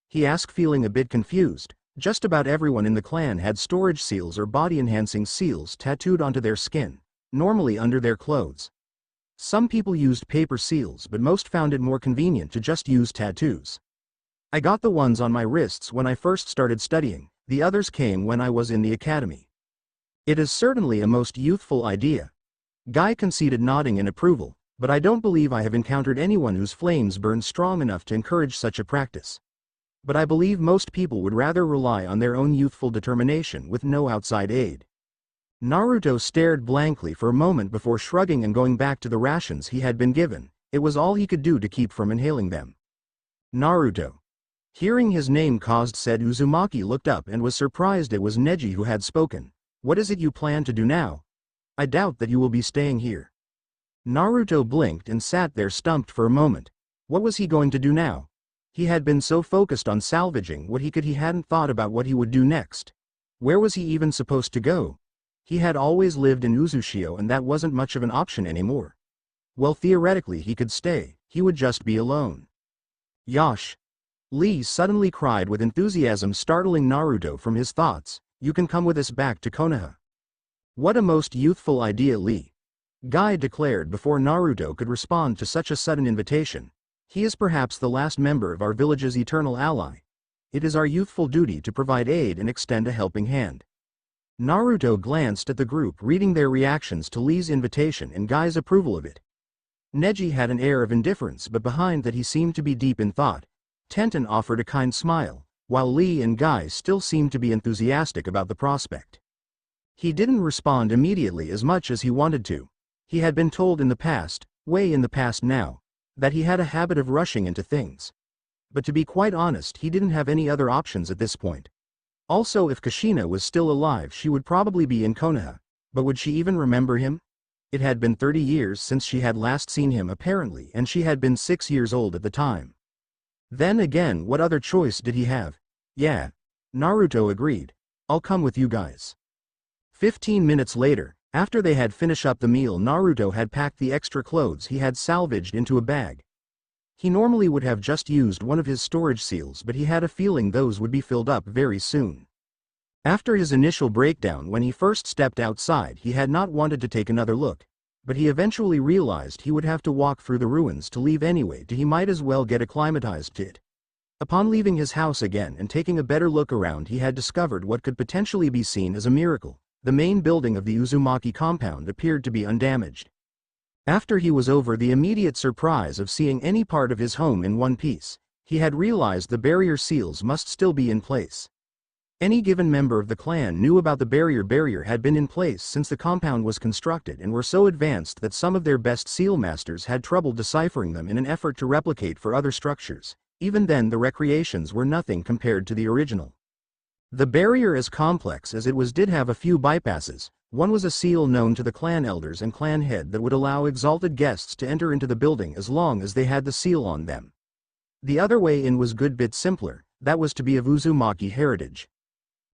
He asked, feeling a bit confused. Just about everyone in the clan had storage seals or body-enhancing seals tattooed onto their skin, normally under their clothes. Some people used paper seals, but most found it more convenient to just use tattoos. I got the ones on my wrists when I first started studying, the others came when I was in the academy. It is certainly a most youthful idea. Guy conceded, nodding in approval, but I don't believe I have encountered anyone whose flames burn strong enough to encourage such a practice. But I believe most people would rather rely on their own youthful determination with no outside aid. Naruto stared blankly for a moment before shrugging and going back to the rations he had been given. It was all he could do to keep from inhaling them. Naruto. Hearing his name said, Uzumaki looked up and was surprised it was Neji who had spoken. What is it you plan to do now? I doubt that you will be staying here. Naruto blinked and sat there stumped for a moment. What was he going to do now? He had been so focused on salvaging what he could, he hadn't thought about what he would do next. Where was he even supposed to go? He had always lived in Uzushio, and that wasn't much of an option anymore. Well, theoretically he could stay, he would just be alone. Yosh! Lee suddenly cried with enthusiasm, startling Naruto from his thoughts. You can come with us back to Konoha. What a most youthful idea, Lee! Guy declared before Naruto could respond to such a sudden invitation. He is perhaps the last member of our village's eternal ally. It is our youthful duty to provide aid and extend a helping hand. Naruto glanced at the group, reading their reactions to Lee's invitation and Guy's approval of it. Neji had an air of indifference, but behind that he seemed to be deep in thought. Tenten offered a kind smile, while Lee and Guy still seemed to be enthusiastic about the prospect. He didn't respond immediately as much as he wanted to. He had been told in the past, way in the past now, that he had a habit of rushing into things. But to be quite honest, he didn't have any other options at this point. Also, if Kushina was still alive, she would probably be in Konoha. But would she even remember him? It had been 30 years since she had last seen him apparently, and she had been 6 years old at the time. Then again, what other choice did he have? Yeah. Naruto agreed. I'll come with you guys. 15 minutes later, After they had finished up the meal, Naruto had packed the extra clothes he had salvaged into a bag. He normally would have just used one of his storage seals, but he had a feeling those would be filled up very soon. After his initial breakdown when he first stepped outside, he had not wanted to take another look, but he eventually realized he would have to walk through the ruins to leave anyway, so he might as well get acclimatized to it. Upon leaving his house again and taking a better look around, he had discovered what could potentially be seen as a miracle. The main building of the Uzumaki compound appeared to be undamaged. After he was over the immediate surprise of seeing any part of his home in one piece, he had realized the barrier seals must still be in place. Any given member of the clan knew about the barrier had been in place since the compound was constructed and were so advanced that some of their best seal masters had trouble deciphering them in an effort to replicate for other structures. Even then, the recreations were nothing compared to the original. The barrier, as complex as it was, did have a few bypasses. One was a seal known to the clan elders and clan head that would allow exalted guests to enter into the building as long as they had the seal on them. The other way in was good bit simpler, that was to be of Uzumaki heritage.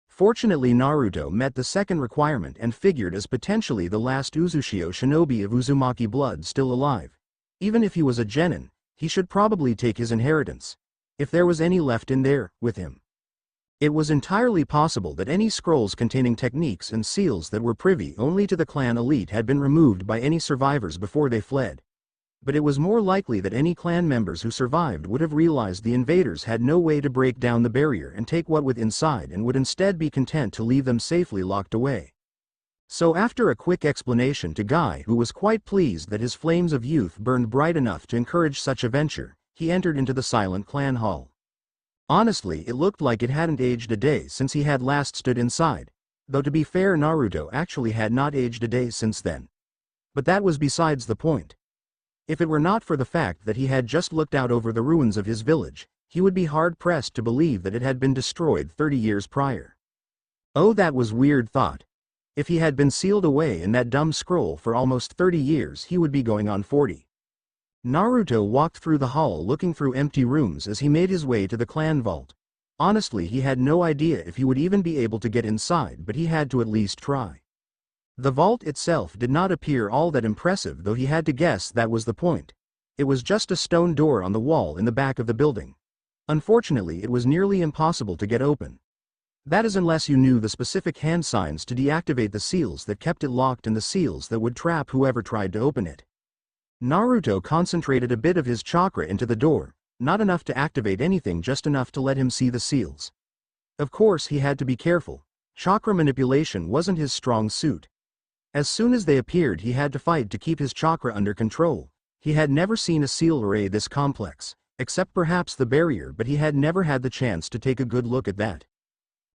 Fortunately, Naruto met the second requirement and figured as potentially the last Uzushio shinobi of Uzumaki blood still alive. Even if he was a genin, he should probably take his inheritance, if there was any left in there, with him. It was entirely possible that any scrolls containing techniques and seals that were privy only to the clan elite had been removed by any survivors before they fled. But it was more likely that any clan members who survived would have realized the invaders had no way to break down the barrier and take what was inside, and would instead be content to leave them safely locked away. So after a quick explanation to Guy, who was quite pleased that his flames of youth burned bright enough to encourage such a venture, he entered into the silent clan hall. Honestly, it looked like it hadn't aged a day since he had last stood inside, though to be fair, Naruto actually had not aged a day since then. But that was besides the point. If it were not for the fact that he had just looked out over the ruins of his village, he would be hard-pressed to believe that it had been destroyed 30 years prior. Oh, that was weird thought. If he had been sealed away in that dumb scroll for almost 30 years, he would be going on 40. Naruto walked through the hall looking through empty rooms as he made his way to the clan vault. Honestly, he had no idea if he would even be able to get inside, but he had to at least try. The vault itself did not appear all that impressive, though he had to guess that was the point. It was just a stone door on the wall in the back of the building. Unfortunately, it was nearly impossible to get open. That is, unless you knew the specific hand signs to deactivate the seals that kept it locked and the seals that would trap whoever tried to open it. Naruto concentrated a bit of his chakra into the door, not enough to activate anything, just enough to let him see the seals. Of course, he had to be careful. Chakra manipulation wasn't his strong suit. As soon as they appeared, he had to fight to keep his chakra under control. He had never seen a seal array this complex, except perhaps the barrier, but he had never had the chance to take a good look at that.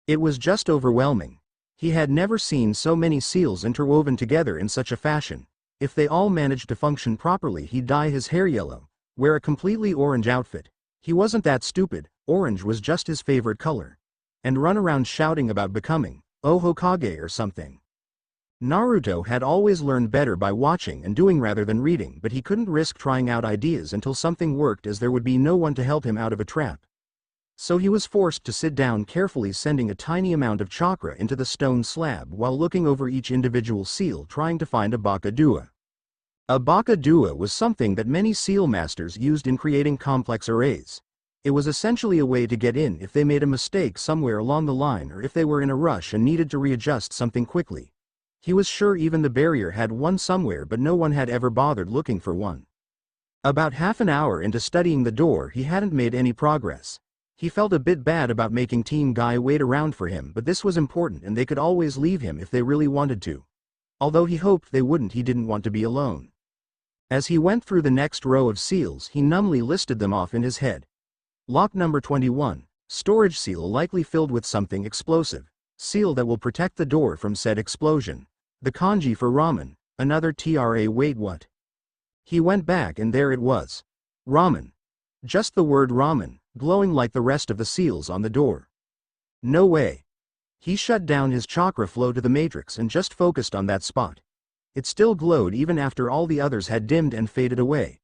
It was just overwhelming. He had never seen so many seals interwoven together in such a fashion. If they all managed to function properly, he'd dye his hair yellow, wear a completely orange outfit. He wasn't that stupid, orange was just his favorite color. And run around shouting about becoming Hokage or something. Naruto had always learned better by watching and doing rather than reading, but he couldn't risk trying out ideas until something worked, as there would be no one to help him out of a trap. So he was forced to sit down, carefully sending a tiny amount of chakra into the stone slab while looking over each individual seal, trying to find a Bakadua. A Bakadua was something that many seal masters used in creating complex arrays. It was essentially a way to get in if they made a mistake somewhere along the line, or if they were in a rush and needed to readjust something quickly. He was sure even the barrier had one somewhere, but no one had ever bothered looking for one. About half an hour into studying the door, he hadn't made any progress. He felt a bit bad about making Team Guy wait around for him, but this was important and they could always leave him if they really wanted to. Although he hoped they wouldn't, he didn't want to be alone. As he went through the next row of seals, he numbly listed them off in his head. Lock number 21, storage seal likely filled with something explosive. Seal that will protect the door from said explosion. The kanji for ramen, another tra. Wait, what? He went back and there it was. Ramen. Just the word ramen, glowing like the rest of the seals on the door. No way. He shut down his chakra flow to the matrix and just focused on that spot. It still glowed even after all the others had dimmed and faded away.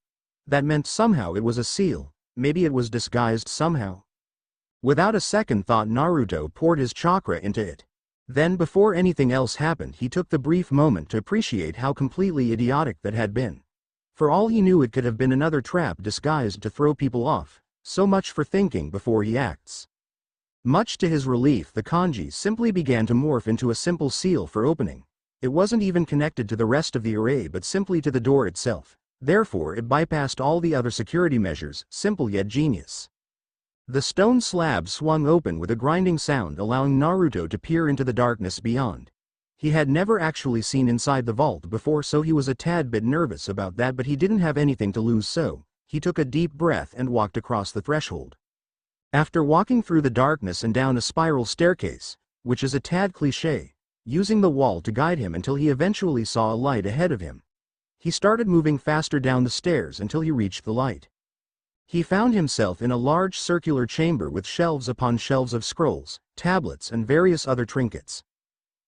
That meant somehow it was a seal, maybe it was disguised somehow. Without a second thought, Naruto poured his chakra into it. Then before anything else happened he took the brief moment to appreciate how completely idiotic that had been. For all he knew it could have been another trap disguised to throw people off, so much for thinking before he acts. Much to his relief the kanji simply began to morph into a simple seal for opening. It wasn't even connected to the rest of the array but simply to the door itself. Therefore it bypassed all the other security measures, simple yet genius. The stone slab swung open with a grinding sound allowing Naruto to peer into the darkness beyond. He had never actually seen inside the vault before so he was a tad bit nervous about that but he didn't have anything to lose so, he took a deep breath and walked across the threshold. After walking through the darkness and down a spiral staircase, which is a tad cliché, using the wall to guide him until he eventually saw a light ahead of him. He started moving faster down the stairs until he reached the light. He found himself in a large circular chamber with shelves upon shelves of scrolls, tablets and various other trinkets.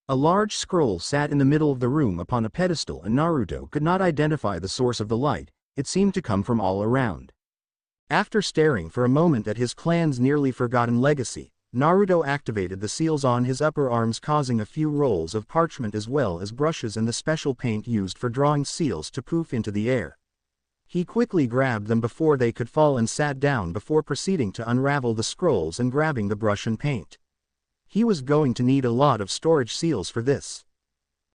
A large scroll sat in the middle of the room upon a pedestal and Naruto could not identify the source of the light, it seemed to come from all around. After staring for a moment at his clan's nearly forgotten legacy, Naruto activated the seals on his upper arms causing a few rolls of parchment as well as brushes and the special paint used for drawing seals to poof into the air. He quickly grabbed them before they could fall and sat down before proceeding to unravel the scrolls and grabbing the brush and paint. He was going to need a lot of storage seals for this.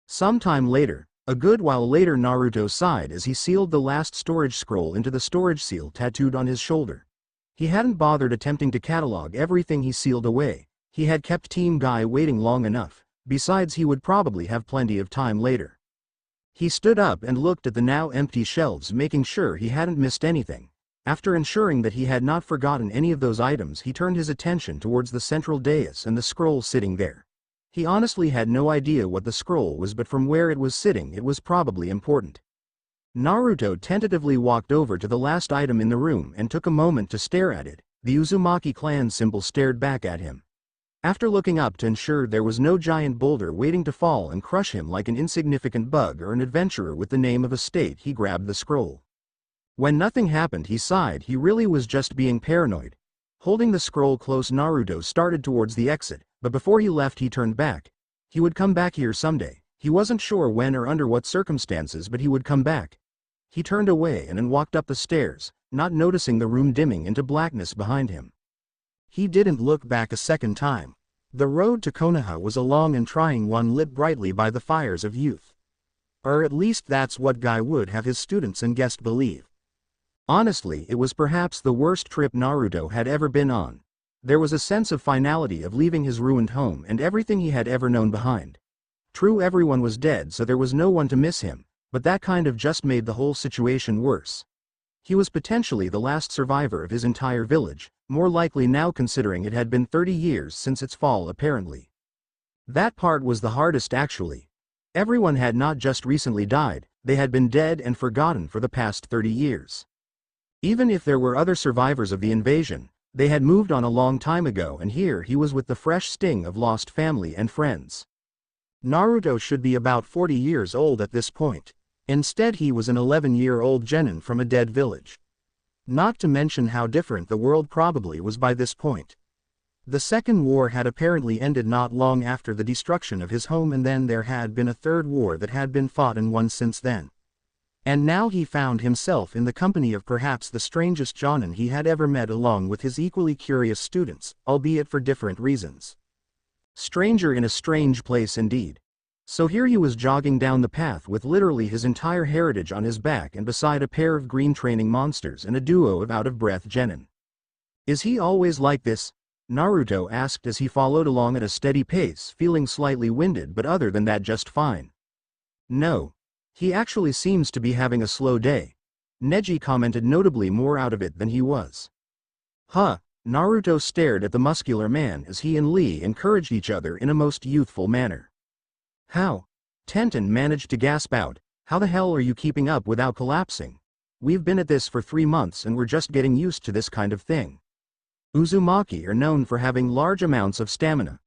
Sometime later, a good while later Naruto sighed as he sealed the last storage scroll into the storage seal tattooed on his shoulder. He hadn't bothered attempting to catalog everything he sealed away, he had kept Team Guy waiting long enough, besides he would probably have plenty of time later. He stood up and looked at the now empty shelves making sure he hadn't missed anything. After ensuring that he had not forgotten any of those items he turned his attention towards the central dais and the scroll sitting there. He honestly had no idea what the scroll was but from where it was sitting it was probably important. Naruto tentatively walked over to the last item in the room and took a moment to stare at it. The Uzumaki clan symbol stared back at him. After looking up to ensure there was no giant boulder waiting to fall and crush him like an insignificant bug or an adventurer with the name of a state he grabbed the scroll. When nothing happened he sighed he really was just being paranoid. Holding the scroll close Naruto started towards the exit, but before he left he turned back. He would come back here someday. He wasn't sure when or under what circumstances but he would come back. He turned away and then walked up the stairs, not noticing the room dimming into blackness behind him. He didn't look back a second time. The road to Konoha was a long and trying one lit brightly by the fires of youth. Or at least that's what Guy would have his students and guests believe. Honestly, it was perhaps the worst trip Naruto had ever been on. There was a sense of finality of leaving his ruined home and everything he had ever known behind. True, everyone was dead so there was no one to miss him, but that kind of just made the whole situation worse. He was potentially the last survivor of his entire village, more likely now considering it had been 30 years since its fall apparently. That part was the hardest actually. Everyone had not just recently died, they had been dead and forgotten for the past 30 years. Even if there were other survivors of the invasion, they had moved on a long time ago and here he was with the fresh sting of lost family and friends. Naruto should be about 40 years old at this point. Instead he was an 11-year-old genin from a dead village. Not to mention how different the world probably was by this point. The Second War had apparently ended not long after the destruction of his home and then there had been a third war that had been fought and won since then. And now he found himself in the company of perhaps the strangest jonin he had ever met along with his equally curious students, albeit for different reasons. Stranger in a strange place indeed. So here he was jogging down the path with literally his entire heritage on his back and beside a pair of green training monsters and a duo of out-of-breath genin. Is he always like this? Naruto asked as he followed along at a steady pace feeling slightly winded but other than that just fine. No. He actually seems to be having a slow day. Neji commented notably more out of it than he was. Huh. Naruto stared at the muscular man as he and Lee encouraged each other in a most youthful manner. How? Tenten managed to gasp out, how the hell are you keeping up without collapsing? We've been at this for 3 months and we're just getting used to this kind of thing. Uzumaki are known for having large amounts of stamina.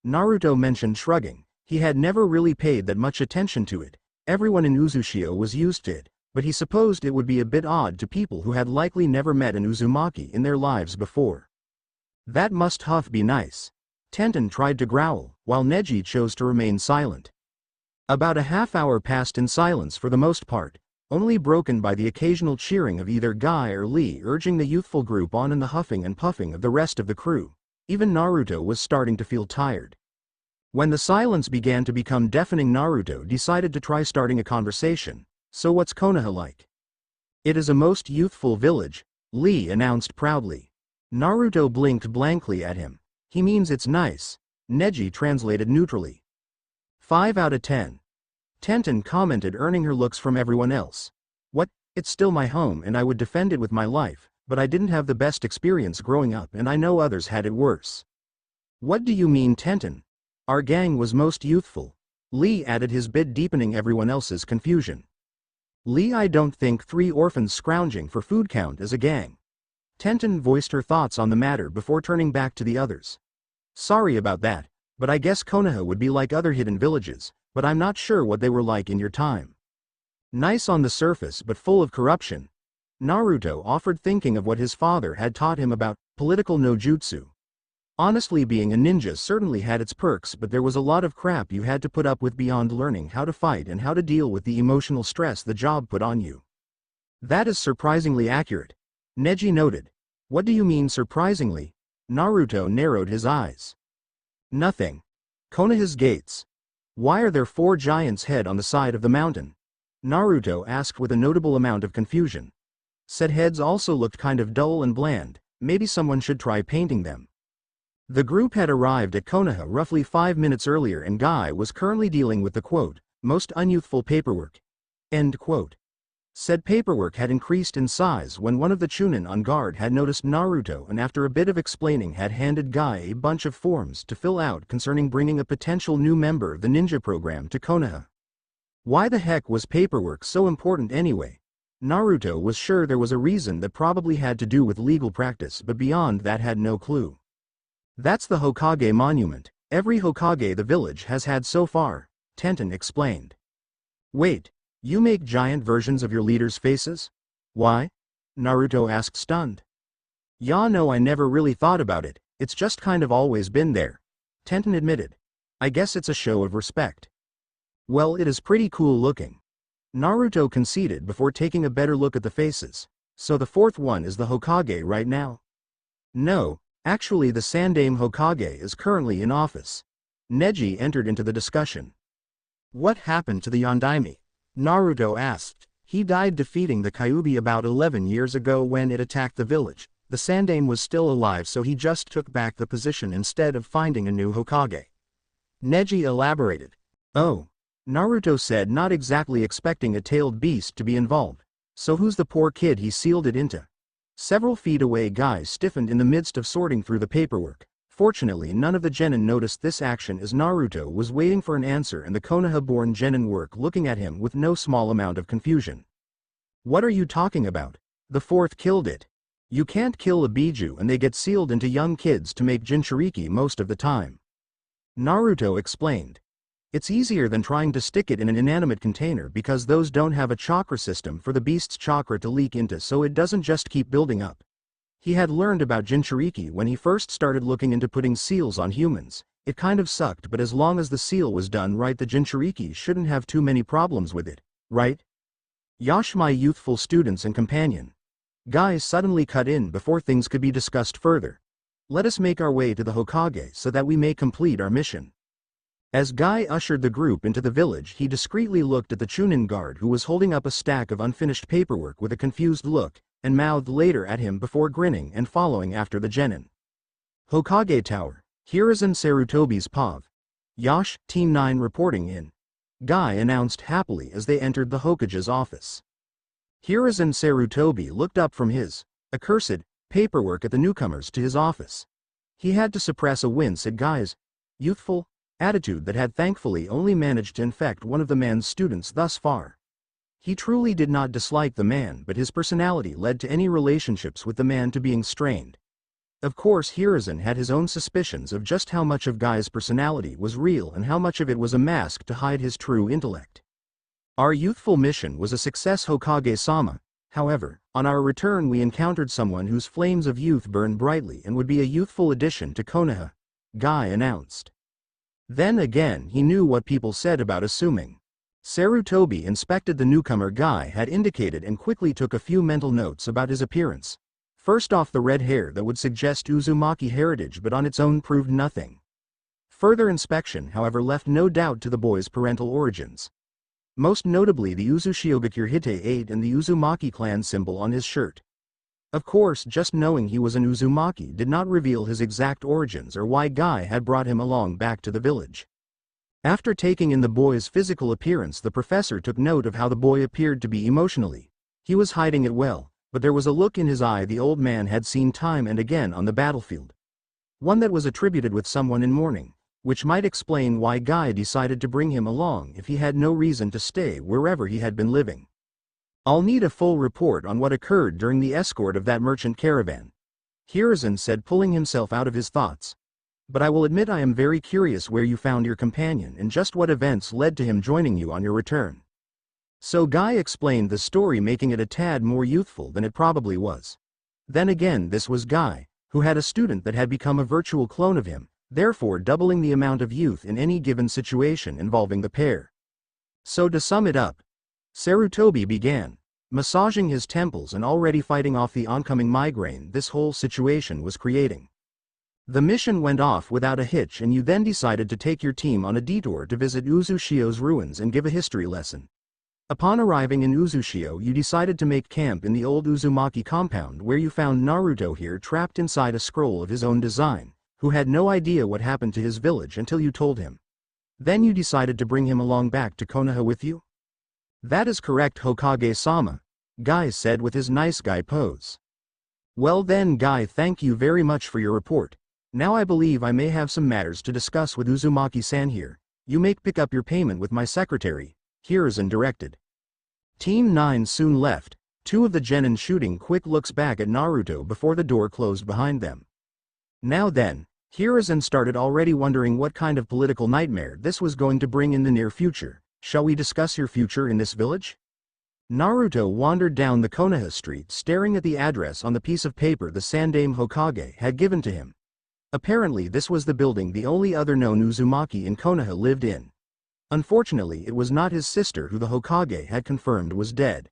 Naruto mentioned shrugging, he had never really paid that much attention to it, everyone in Uzushio was used to it, but he supposed it would be a bit odd to people who had likely never met an Uzumaki in their lives before. That must be nice. Tenten tried to growl, while Neji chose to remain silent. About a half hour passed in silence for the most part, only broken by the occasional cheering of either Guy or Lee urging the youthful group on and the huffing and puffing of the rest of the crew. Even Naruto was starting to feel tired. When the silence began to become deafening, Naruto decided to try starting a conversation. "So what's Konoha like?" "It is a most youthful village," Lee announced proudly. Naruto blinked blankly at him. "He means it's nice," Neji translated neutrally. 5 out of 10. Tenten commented, earning her looks from everyone else. "What? It's still my home and I would defend it with my life, but I didn't have the best experience growing up and I know others had it worse." "What do you mean, Tenten? Our gang was most youthful," Lee added his bid, deepening everyone else's confusion. "Lee, I don't think 3 orphans scrounging for food count as a gang." Tenten voiced her thoughts on the matter before turning back to the others. "Sorry about that, but I guess Konoha would be like other hidden villages, but I'm not sure what they were like in your time." "Nice on the surface but full of corruption," Naruto offered, thinking of what his father had taught him about political no jutsu. "Honestly, being a ninja certainly had its perks, but there was a lot of crap you had to put up with beyond learning how to fight and how to deal with the emotional stress the job put on you." "That is surprisingly accurate," Neji noted. "What do you mean surprisingly?" Naruto narrowed his eyes. "Nothing. Konoha's gates. Why are there 4 giants' head on the side of the mountain?" Naruto asked with a notable amount of confusion. "Said heads also looked kind of dull and bland, maybe someone should try painting them." The group had arrived at Konoha roughly 5 minutes earlier and Guy was currently dealing with the quote, "most unyouthful paperwork." End quote. Said paperwork had increased in size when one of the Chunin on guard had noticed Naruto and after a bit of explaining had handed Guy a bunch of forms to fill out concerning bringing a potential new member of the ninja program to Konoha. Why the heck was paperwork so important anyway? Naruto was sure there was a reason that probably had to do with legal practice, but beyond that had no clue. "That's the Hokage monument, every Hokage the village has had so far," Tenten explained. "Wait, you make giant versions of your leaders' faces? Why?" Naruto asked, stunned. "Ya no, I never really thought about it, it's just kind of always been there," Tenten admitted. "I guess it's a show of respect." "Well, it is pretty cool looking," Naruto conceded before taking a better look at the faces. "So the 4th one is the Hokage right now?" "No. Actually, the Sandaime Hokage is currently in office." Neji entered into the discussion. "What happened to the Yondaime?" Naruto asked. "He died defeating the Kyuubi about 11 years ago when it attacked the village. The Sandaime was still alive, so he just took back the position instead of finding a new Hokage." Neji elaborated. "Oh," Naruto said, not exactly expecting a tailed beast to be involved. "So who's the poor kid he sealed it into?" Several feet away, Guy stiffened in the midst of sorting through the paperwork. Fortunately, none of the genin noticed this action as Naruto was waiting for an answer and the Konoha-born genin were looking at him with no small amount of confusion. "What are you talking about? The 4th killed it. You can't kill a Biju and they get sealed into young kids to make Jinchuriki most of the time," Naruto explained. "It's easier than trying to stick it in an inanimate container because those don't have a chakra system for the beast's chakra to leak into, so it doesn't just keep building up." He had learned about Jinchuriki when he first started looking into putting seals on humans. It kind of sucked, but as long as the seal was done right, the Jinchuriki shouldn't have too many problems with it, right? "Yash, my youthful students and companion," Guy suddenly cut in before things could be discussed further. "Let us make our way to the Hokage so that we may complete our mission." As Guy ushered the group into the village, he discreetly looked at the Chunin guard who was holding up a stack of unfinished paperwork with a confused look, and mouthed later at him before grinning and following after the genin. "Hokage Tower, Hiruzen Sarutobi's POV. Yash, Team 9 reporting in," Guy announced happily as they entered the Hokage's office. Hiruzen Sarutobi looked up from his accursed paperwork at the newcomers to his office. He had to suppress a wince at Guy's youthful attitude that had thankfully only managed to infect one of the man's students thus far. He truly did not dislike the man, but his personality led to any relationships with the man to being strained. Of course, Hiruzen had his own suspicions of just how much of Guy's personality was real and how much of it was a mask to hide his true intellect. "Our youthful mission was a success, Hokage-sama. However, on our return we encountered someone whose flames of youth burn brightly and would be a youthful addition to Konoha," Guy announced. Then again he knew what people said about assuming. Sarutobi inspected the newcomer Guy had indicated and quickly took a few mental notes about his appearance. First off, the red hair that would suggest Uzumaki heritage but on its own proved nothing. Further inspection however left no doubt to the boy's parental origins. Most notably the Uzushiogakure 8 and the Uzumaki clan symbol on his shirt. Of course, just knowing he was an Uzumaki did not reveal his exact origins or why Guy had brought him along back to the village. After taking in the boy's physical appearance, the professor took note of how the boy appeared to be emotionally. He was hiding it well, but there was a look in his eye the old man had seen time and again on the battlefield. One that was attributed with someone in mourning, which might explain why Guy decided to bring him along if he had no reason to stay wherever he had been living. I'll need a full report on what occurred during the escort of that merchant caravan, Hiruzen said, pulling himself out of his thoughts. But I will admit I am very curious where you found your companion and just what events led to him joining you on your return. So Guy explained the story, making it a tad more youthful than it probably was. Then again, this was Guy, who had a student that had become a virtual clone of him, therefore doubling the amount of youth in any given situation involving the pair. So to sum it up, Sarutobi began, massaging his temples and already fighting off the oncoming migraine this whole situation was creating. The mission went off without a hitch, and you then decided to take your team on a detour to visit Uzushio's ruins and give a history lesson. Upon arriving in Uzushio, you decided to make camp in the old Uzumaki compound, where you found Naruto here trapped inside a scroll of his own design, who had no idea what happened to his village until you told him. Then you decided to bring him along back to Konoha with you? That is correct, Hokage-sama, Guy said with his nice guy pose. Well then, Guy, thank you very much for your report. Now I believe I may have some matters to discuss with Uzumaki-san here. You may pick up your payment with my secretary, Hiruzen directed. Team 9 soon left, two of the genin shooting quick looks back at Naruto before the door closed behind them. Now then, Hiruzen started already wondering what kind of political nightmare this was going to bring in the near future. Shall we discuss your future in this village? Naruto wandered down the Konoha street, staring at the address on the piece of paper the Sandaime Hokage had given to him. Apparently this was the building the only other known Uzumaki in Konoha lived in. Unfortunately, it was not his sister, who the Hokage had confirmed was dead.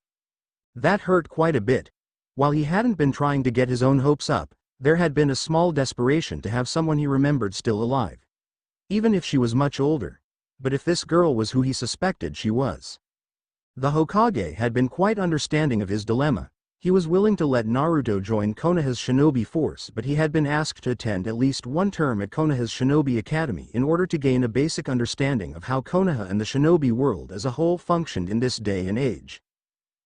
That hurt quite a bit. While he hadn't been trying to get his own hopes up, there had been a small desperation to have someone he remembered still alive. Even if she was much older. But if this girl was who he suspected she was. The Hokage had been quite understanding of his dilemma. He was willing to let Naruto join Konoha's shinobi force, but he had been asked to attend at least one term at Konoha's shinobi academy in order to gain a basic understanding of how Konoha and the shinobi world as a whole functioned in this day and age.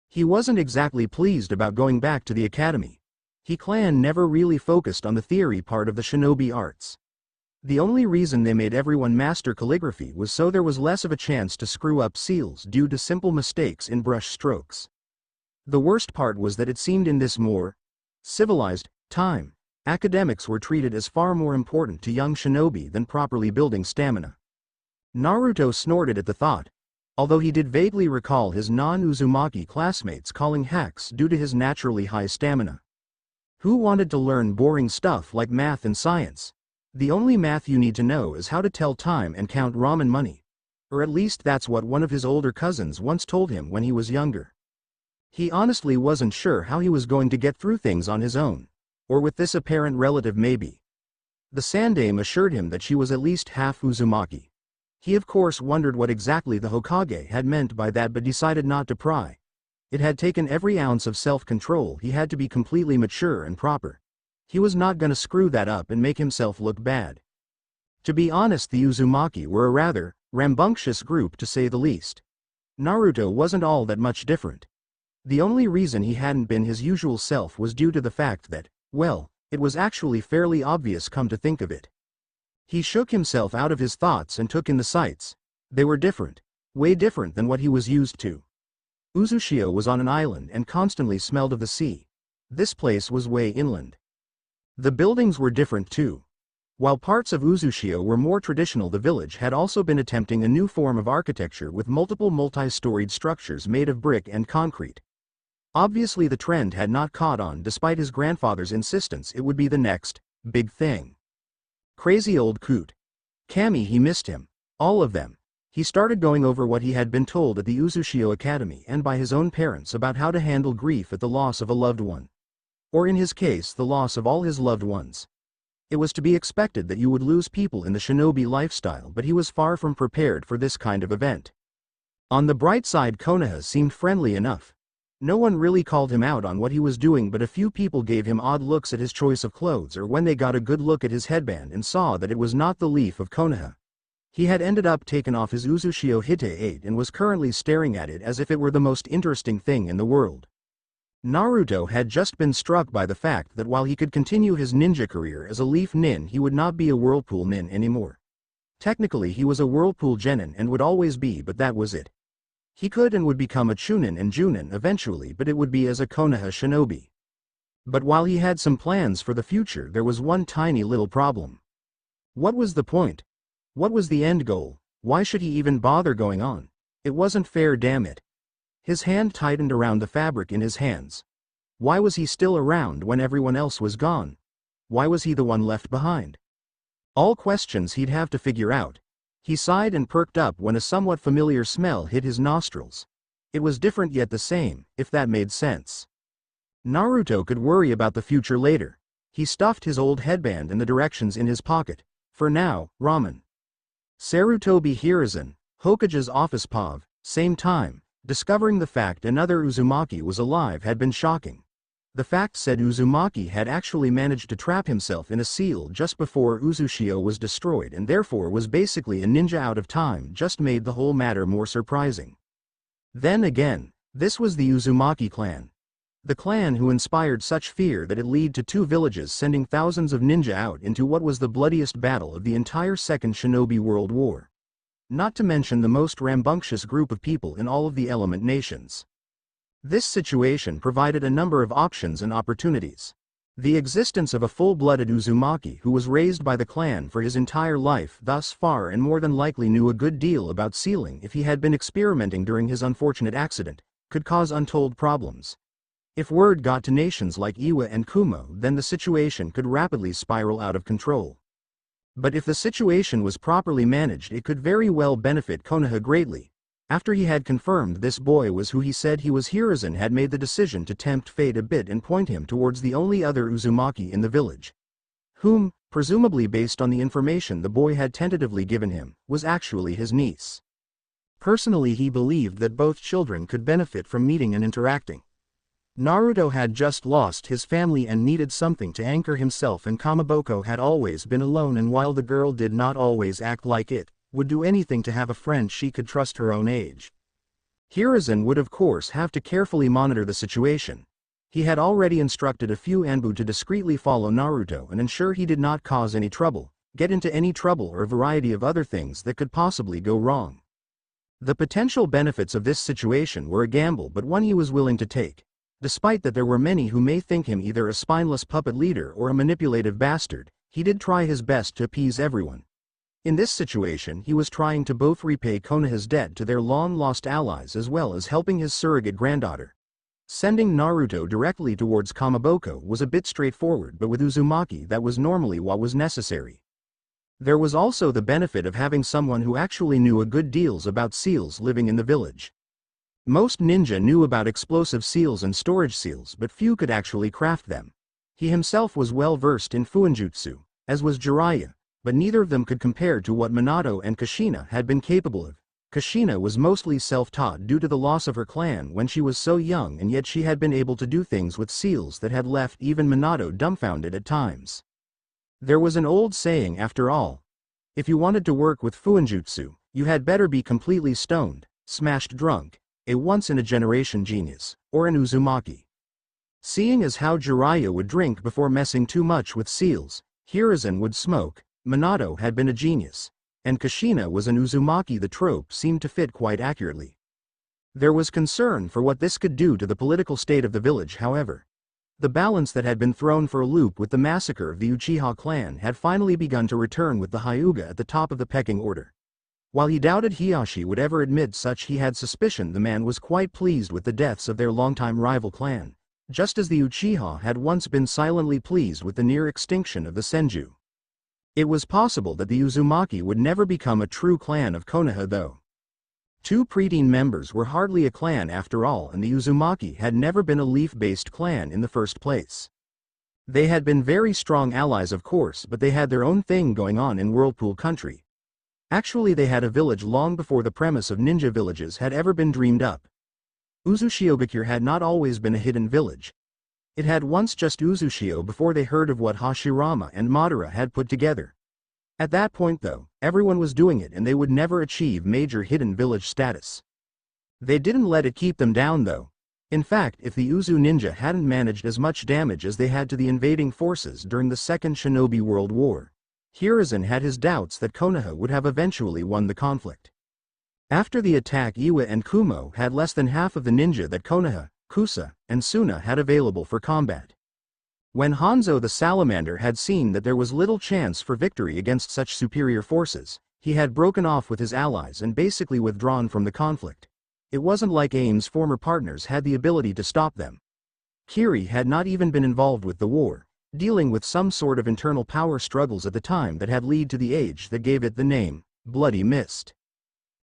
He wasn't exactly pleased about going back to the academy. His clan never really focused on the theory part of the shinobi arts. The only reason they made everyone master calligraphy was so there was less of a chance to screw up seals due to simple mistakes in brush strokes. The worst part was that it seemed in this more civilized time, academics were treated as far more important to young shinobi than properly building stamina. Naruto snorted at the thought, although he did vaguely recall his non-Uzumaki classmates calling hacks due to his naturally high stamina. Who wanted to learn boring stuff like math and science? The only math you need to know is how to tell time and count ramen money. Or at least that's what one of his older cousins once told him when he was younger. He honestly wasn't sure how he was going to get through things on his own. Or with this apparent relative maybe. The Sandaime assured him that she was at least half Uzumaki. He of course wondered what exactly the Hokage had meant by that, but decided not to pry. It had taken every ounce of self-control. He had to be completely mature and proper. He was not gonna screw that up and make himself look bad. To be honest, the Uzumaki were a rather rambunctious group to say the least. Naruto wasn't all that much different. The only reason he hadn't been his usual self was due to the fact that, well, it was actually fairly obvious come to think of it. He shook himself out of his thoughts and took in the sights. They were different. Way different than what he was used to. Uzushio was on an island and constantly smelled of the sea. This place was way inland. The buildings were different too. While parts of Uzushio were more traditional, the village had also been attempting a new form of architecture with multiple multi-storied structures made of brick and concrete. Obviously the trend had not caught on despite his grandfather's insistence it would be the next big thing. Crazy old coot. Kami, he missed him. All of them. He started going over what he had been told at the Uzushio Academy and by his own parents about how to handle grief at the loss of a loved one. Or in his case, the loss of all his loved ones. It was to be expected that you would lose people in the shinobi lifestyle, but he was far from prepared for this kind of event. On the bright side, Konoha seemed friendly enough. No one really called him out on what he was doing, but a few people gave him odd looks at his choice of clothes or when they got a good look at his headband and saw that it was not the leaf of Konoha. He had ended up taken off his Uzushio Hite 8 and was currently staring at it as if it were the most interesting thing in the world. Naruto had just been struck by the fact that while he could continue his ninja career as a leaf nin, he would not be a whirlpool nin anymore. Technically he was a whirlpool genin and would always be, but that was it. He could and would become a chunin and junin eventually, but it would be as a Konoha shinobi. But while he had some plans for the future, there was one tiny little problem. What was the point? What was the end goal? Why should he even bother going on? It wasn't fair, damn it. His hand tightened around the fabric in his hands. Why was he still around when everyone else was gone? Why was he the one left behind? All questions he'd have to figure out. He sighed and perked up when a somewhat familiar smell hit his nostrils. It was different yet the same, if that made sense. Naruto could worry about the future later. He stuffed his old headband and the directions in his pocket. For now, ramen. Sarutobi Hiruzen, Hokage's office POV, same time. Discovering the fact another Uzumaki was alive had been shocking. The fact said Uzumaki had actually managed to trap himself in a seal just before Uzushio was destroyed and therefore was basically a ninja out of time just made the whole matter more surprising. Then again, this was the Uzumaki clan. The clan who inspired such fear that it led to two villages sending thousands of ninja out into what was the bloodiest battle of the entire Second Shinobi World War. Not to mention the most rambunctious group of people in all of the element nations. This situation provided a number of options and opportunities. The existence of a full-blooded Uzumaki who was raised by the clan for his entire life thus far and more than likely knew a good deal about sealing if he had been experimenting during his unfortunate accident, could cause untold problems. If word got to nations like Iwa and Kumo, then the situation could rapidly spiral out of control. But if the situation was properly managed, it could very well benefit Konoha greatly. After he had confirmed this boy was who he said he was, Hiruzen had made the decision to tempt fate a bit and point him towards the only other Uzumaki in the village. Whom, presumably based on the information the boy had tentatively given him, was actually his niece. Personally, he believed that both children could benefit from meeting and interacting. Naruto had just lost his family and needed something to anchor himself, and Kamaboko had always been alone, and while the girl did not always act like it, would do anything to have a friend she could trust her own age. Hiruzen would of course have to carefully monitor the situation. He had already instructed a few Anbu to discreetly follow Naruto and ensure he did not cause any trouble, get into any trouble, or a variety of other things that could possibly go wrong. The potential benefits of this situation were a gamble, but one he was willing to take. Despite that there were many who may think him either a spineless puppet leader or a manipulative bastard, he did try his best to appease everyone. In this situation, he was trying to both repay Konoha's debt to their long-lost allies as well as helping his surrogate granddaughter. Sending Naruto directly towards Kamaboko was a bit straightforward, but with Uzumaki that was normally what was necessary. There was also the benefit of having someone who actually knew a good deals about seals living in the village. Most ninja knew about explosive seals and storage seals, but few could actually craft them. He himself was well versed in Fuinjutsu, as was Jiraiya, but neither of them could compare to what Minato and Kushina had been capable of. Kushina was mostly self-taught due to the loss of her clan when she was so young, and yet she had been able to do things with seals that had left even Minato dumbfounded at times. There was an old saying, after all. If you wanted to work with Fuinjutsu, you had better be completely stoned, smashed drunk, a once-in-a-generation genius, or an Uzumaki. Seeing as how Jiraiya would drink before messing too much with seals, Hiruzen would smoke, Minato had been a genius, and Kushina was an Uzumaki. The trope seemed to fit quite accurately. There was concern for what this could do to the political state of the village, however. The balance that had been thrown for a loop with the massacre of the Uchiha clan had finally begun to return with the Hyuga at the top of the pecking order. While he doubted Hiyashi would ever admit such, he had suspicion the man was quite pleased with the deaths of their longtime rival clan, just as the Uchiha had once been silently pleased with the near extinction of the Senju. It was possible that the Uzumaki would never become a true clan of Konoha though. Two preteen members were hardly a clan after all, and the Uzumaki had never been a leaf-based clan in the first place. They had been very strong allies of course, but they had their own thing going on in Whirlpool Country. Actually they had a village long before the premise of ninja villages had ever been dreamed up. Uzushiobukure had not always been a hidden village. It had once just Uzushio before they heard of what Hashirama and Madara had put together. At that point though, everyone was doing it and they would never achieve major hidden village status. They didn't let it keep them down though. In fact, if the Uzu ninja hadn't managed as much damage as they had to the invading forces during the Second Shinobi World War, Hiruzen had his doubts that Konoha would have eventually won the conflict. After the attack, Iwa and Kumo had less than half of the ninja that Konoha, Kusa, and Suna had available for combat. When Hanzo the Salamander had seen that there was little chance for victory against such superior forces, he had broken off with his allies and basically withdrawn from the conflict. It wasn't like Aim's former partners had the ability to stop them. Kiri had not even been involved with the war, dealing with some sort of internal power struggles at the time that had led to the age that gave it the name, Bloody Mist.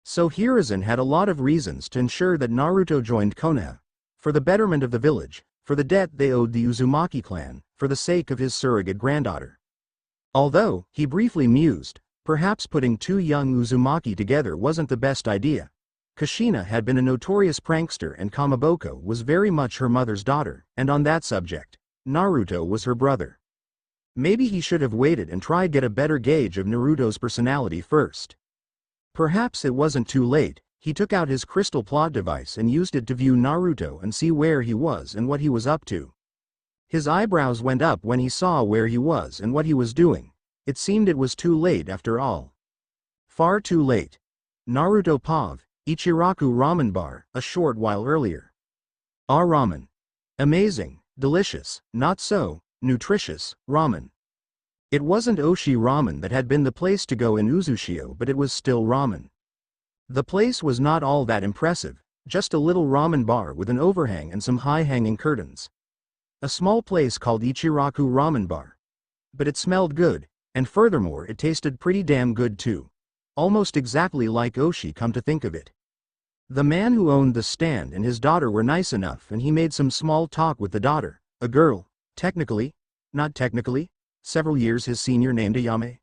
So Hiruzen had a lot of reasons to ensure that Naruto joined Konoha. For the betterment of the village, for the debt they owed the Uzumaki clan, for the sake of his surrogate granddaughter. Although, he briefly mused, perhaps putting two young Uzumaki together wasn't the best idea. Kushina had been a notorious prankster and Kamaboko was very much her mother's daughter, and on that subject, Naruto was her brother. Maybe he should have waited and tried get a better gauge of Naruto's personality first. Perhaps it wasn't too late. He took out his crystal plot device and used it to view Naruto and see where he was and what he was up to. His eyebrows went up when he saw where he was and what he was doing. It seemed it was too late after all. Far too late. Naruto paused, Ichiraku ramen bar, a short while earlier. Ah, ramen. Amazing, delicious, not so, nutritious, ramen. It wasn't Oshi ramen that had been the place to go in Uzushio, but it was still ramen. The place was not all that impressive, just a little ramen bar with an overhang and some high-hanging curtains. A small place called Ichiraku Ramen Bar. But it smelled good, and furthermore it tasted pretty damn good too. Almost exactly like Oshi, come to think of it. The man who owned the stand and his daughter were nice enough and he made some small talk with the daughter, a girl, not technically, several years his senior named Ayame.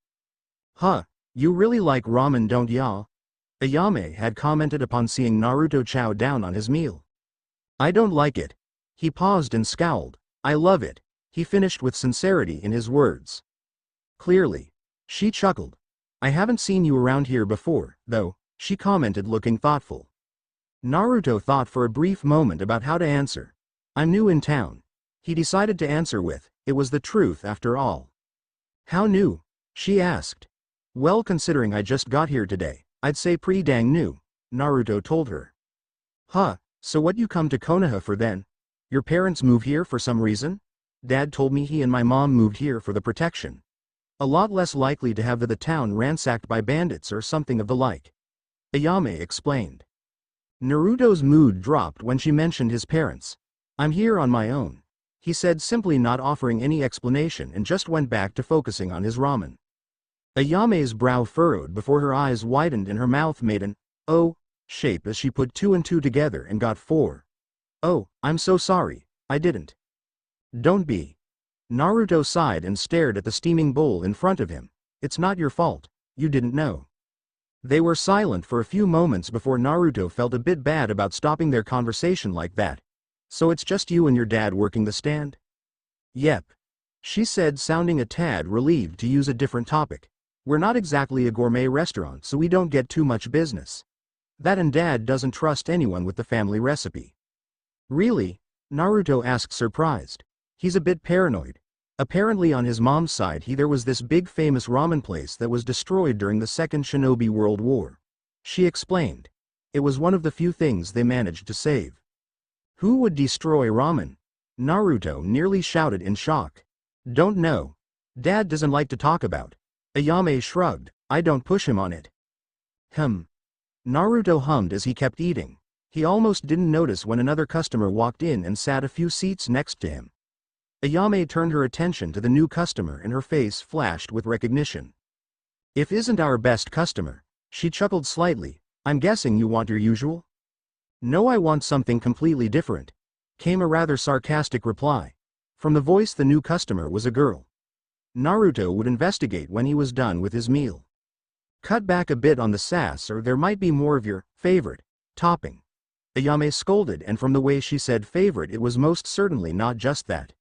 Huh, you really like ramen don't ya? Ayame had commented upon seeing Naruto chow down on his meal. I don't like it. He paused and scowled. I love it. He finished with sincerity in his words. Clearly. She chuckled. I haven't seen you around here before, though, she commented looking thoughtful. Naruto thought for a brief moment about how to answer. I'm new in town. He decided to answer with, it was the truth after all. How new? She asked. Well, considering I just got here today, I'd say pretty dang new, Naruto told her. Huh, so what you come to Konoha for then? Your parents move here for some reason? Dad told me he and my mom moved here for the protection. A lot less likely to have the town ransacked by bandits or something of the like. Ayame explained. Naruto's mood dropped when she mentioned his parents. I'm here on my own, he said, simply not offering any explanation, and just went back to focusing on his ramen. Ayame's brow furrowed before her eyes widened and her mouth made an "oh" shape as she put two and two together and got four. Oh, I'm so sorry, I didn't. Don't be. Naruto sighed and stared at the steaming bowl in front of him. It's not your fault, you didn't know. They were silent for a few moments before Naruto felt a bit bad about stopping their conversation like that. So it's just you and your dad working the stand? Yep. She said, sounding a tad relieved to use a different topic. We're not exactly a gourmet restaurant, so we don't get too much business. That and Dad doesn't trust anyone with the family recipe. Really? Naruto asked, surprised. He's a bit paranoid. Apparently on his mom's side there was this big famous ramen place that was destroyed during the Second Shinobi World War. She explained. It was one of the few things they managed to save. Who would destroy ramen? Naruto nearly shouted in shock. Don't know. Dad doesn't like to talk about. Ayame shrugged. I don't push him on it. Naruto hummed as he kept eating. He almost didn't notice when another customer walked in and sat a few seats next to him. Ayame turned her attention to the new customer and her face flashed with recognition. If isn't our best customer. She chuckled slightly. I'm guessing you want your usual? No, I want something completely different. Came a rather sarcastic reply. From the voice the new customer was a girl. Naruto would investigate when he was done with his meal. Cut back a bit on the sass or there might be more of your favorite topping. Ayame scolded, and from the way she said favorite it was most certainly not just that.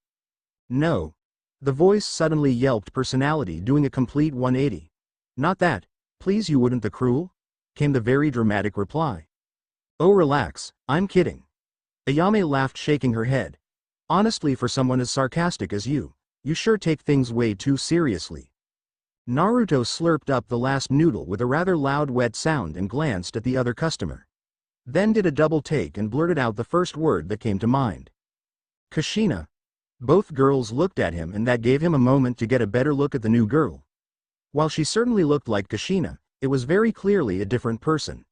No. The voice suddenly yelped, personality doing a complete 180. Not that. Please, you wouldn't. The cruel? Came the very dramatic reply. Oh, relax, I'm kidding. Ayame laughed, shaking her head. Honestly, for someone as sarcastic as you sure take things way too seriously. Naruto slurped up the last noodle with a rather loud wet sound and glanced at the other customer. Then did a double take and blurted out the first word that came to mind. Kushina. Both girls looked at him, and that gave him a moment to get a better look at the new girl. While she certainly looked like Kushina, it was very clearly a different person.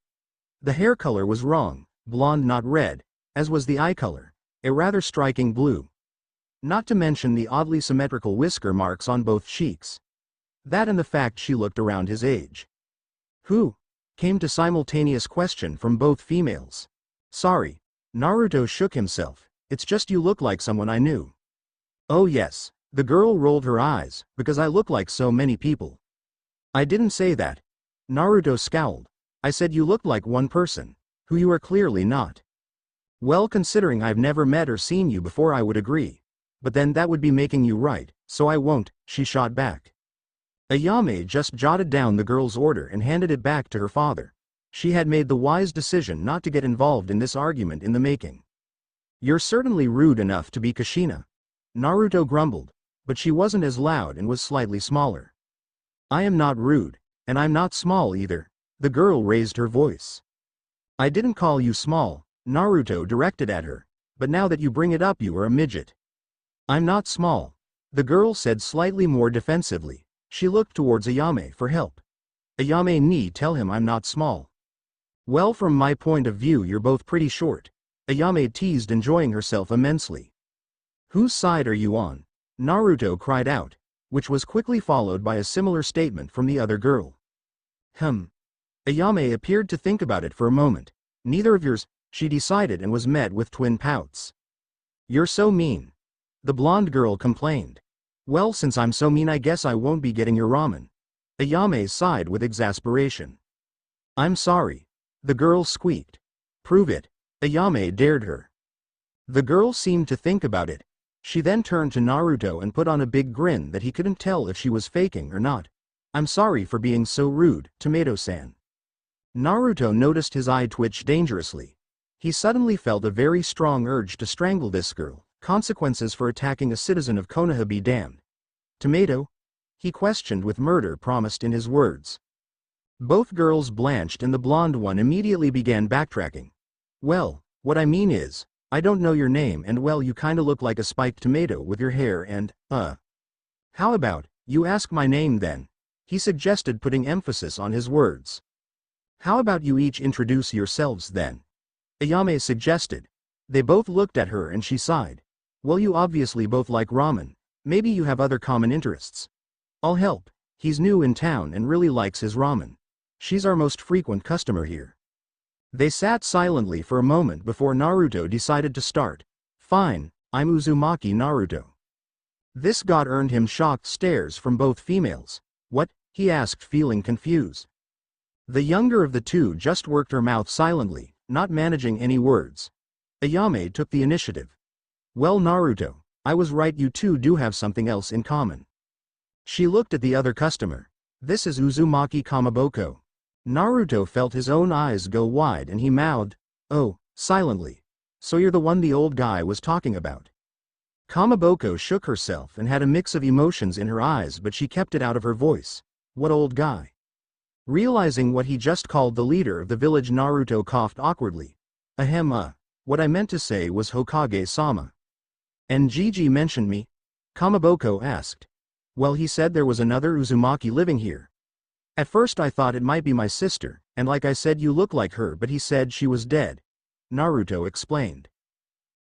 The hair color was wrong, blonde not red, as was the eye color, a rather striking blue. Not to mention the oddly symmetrical whisker marks on both cheeks. That and the fact she looked around his age. Who? Came to simultaneous question from both females. Sorry. Naruto shook himself. It's just you look like someone I knew. Oh yes. The girl rolled her eyes, because I look like so many people. I didn't say that. Naruto scowled. I said you looked like one person, who you are clearly not. Well, considering I've never met or seen you before, I would agree. But then that would be making you right, so I won't, she shot back. Ayame just jotted down the girl's order and handed it back to her father. She had made the wise decision not to get involved in this argument in the making. You're certainly rude enough to be Kushina. Naruto grumbled, but she wasn't as loud and was slightly smaller. I am not rude, and I'm not small either. The girl raised her voice. I didn't call you small, Naruto directed at her, but now that you bring it up, you are a midget. I'm not small, the girl said slightly more defensively. She looked towards Ayame for help. Ayame ni tell him I'm not small. Well, from my point of view you're both pretty short. Ayame teased, enjoying herself immensely. Whose side are you on? Naruto cried out, which was quickly followed by a similar statement from the other girl. Ayame appeared to think about it for a moment. Neither of yours, she decided, and was met with twin pouts. You're so mean. The blonde girl complained. Well, since I'm so mean, I guess I won't be getting your ramen. Ayame sighed with exasperation. I'm sorry. The girl squeaked. Prove it. Ayame dared her. The girl seemed to think about it. She then turned to Naruto and put on a big grin that he couldn't tell if she was faking or not. I'm sorry for being so rude, Tomato-san. Naruto noticed his eye twitch dangerously. He suddenly felt a very strong urge to strangle this girl. Consequences for attacking a citizen of Konoha be damned. Tomato? He questioned with murder promised in his words. Both girls blanched and the blonde one immediately began backtracking. Well, what I mean is, I don't know your name, and well, you kinda look like a spiked tomato with your hair and, How about, you ask my name then? He suggested, putting emphasis on his words. How about you each introduce yourselves then? Ayame suggested. They both looked at her and she sighed. Well, you obviously both like ramen. Maybe you have other common interests. I'll help. He's new in town and really likes his ramen. She's our most frequent customer here. They sat silently for a moment before Naruto decided to start. Fine, I'm Uzumaki Naruto. This got earned him shocked stares from both females. What? He asked, feeling confused. The younger of the two just worked her mouth silently, not managing any words. Ayame took the initiative. Well, Naruto, I was right, you two do have something else in common. She looked at the other customer. This is Uzumaki Kamaboko. Naruto felt his own eyes go wide and he mouthed, oh, silently. So you're the one the old guy was talking about. Kamaboko shook herself and had a mix of emotions in her eyes, but she kept it out of her voice. What old guy? Realizing what he just called the leader of the village, Naruto coughed awkwardly. What I meant to say was Hokage-sama. And Gigi mentioned me? Kamaboko asked. Well, he said there was another Uzumaki living here. At first I thought it might be my sister, and like I said, you look like her, but he said she was dead. Naruto explained.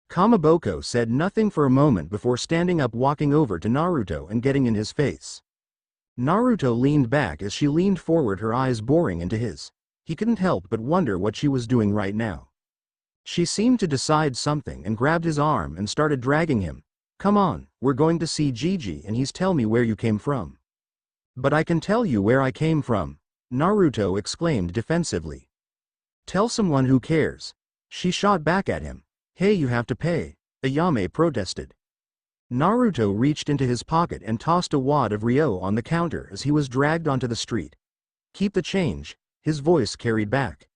Kamaboko said nothing for a moment before standing up, walking over to Naruto and getting in his face. Naruto leaned back as she leaned forward, her eyes boring into his. He couldn't help but wonder what she was doing right now. She seemed to decide something and grabbed his arm and started dragging him. "Come on, we're going to see Gigi and he's tell me where you came from." "But I can tell you where I came from," Naruto exclaimed defensively. "Tell someone who cares." She shot back at him. "Hey, you have to pay," Ayame protested. Naruto reached into his pocket and tossed a wad of Ryo on the counter as he was dragged onto the street. "Keep the change," his voice carried back.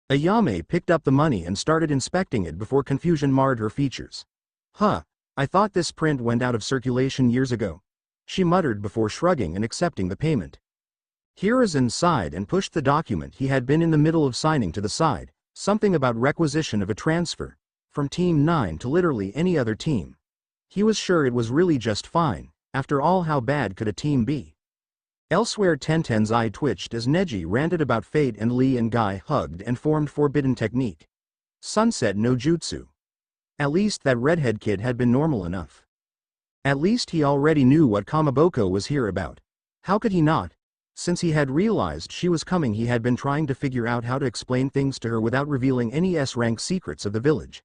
Ayame picked up the money and started inspecting it before confusion marred her features. "Huh, I thought this print went out of circulation years ago," she muttered before shrugging and accepting the payment. Hiruzen sighed and pushed the document he had been in the middle of signing to the side, something about requisition of a transfer, from Team 9 to literally any other team. He was sure it was really just fine, after all, how bad could a team be? Elsewhere, Tenten's eye twitched as Neji ranted about Fate and Lee and Guy hugged and formed forbidden technique. Sunset no jutsu. At least that redhead kid had been normal enough. At least he already knew what Kamaboko was here about. How could he not? Since he had realized she was coming, he had been trying to figure out how to explain things to her without revealing any S-rank secrets of the village.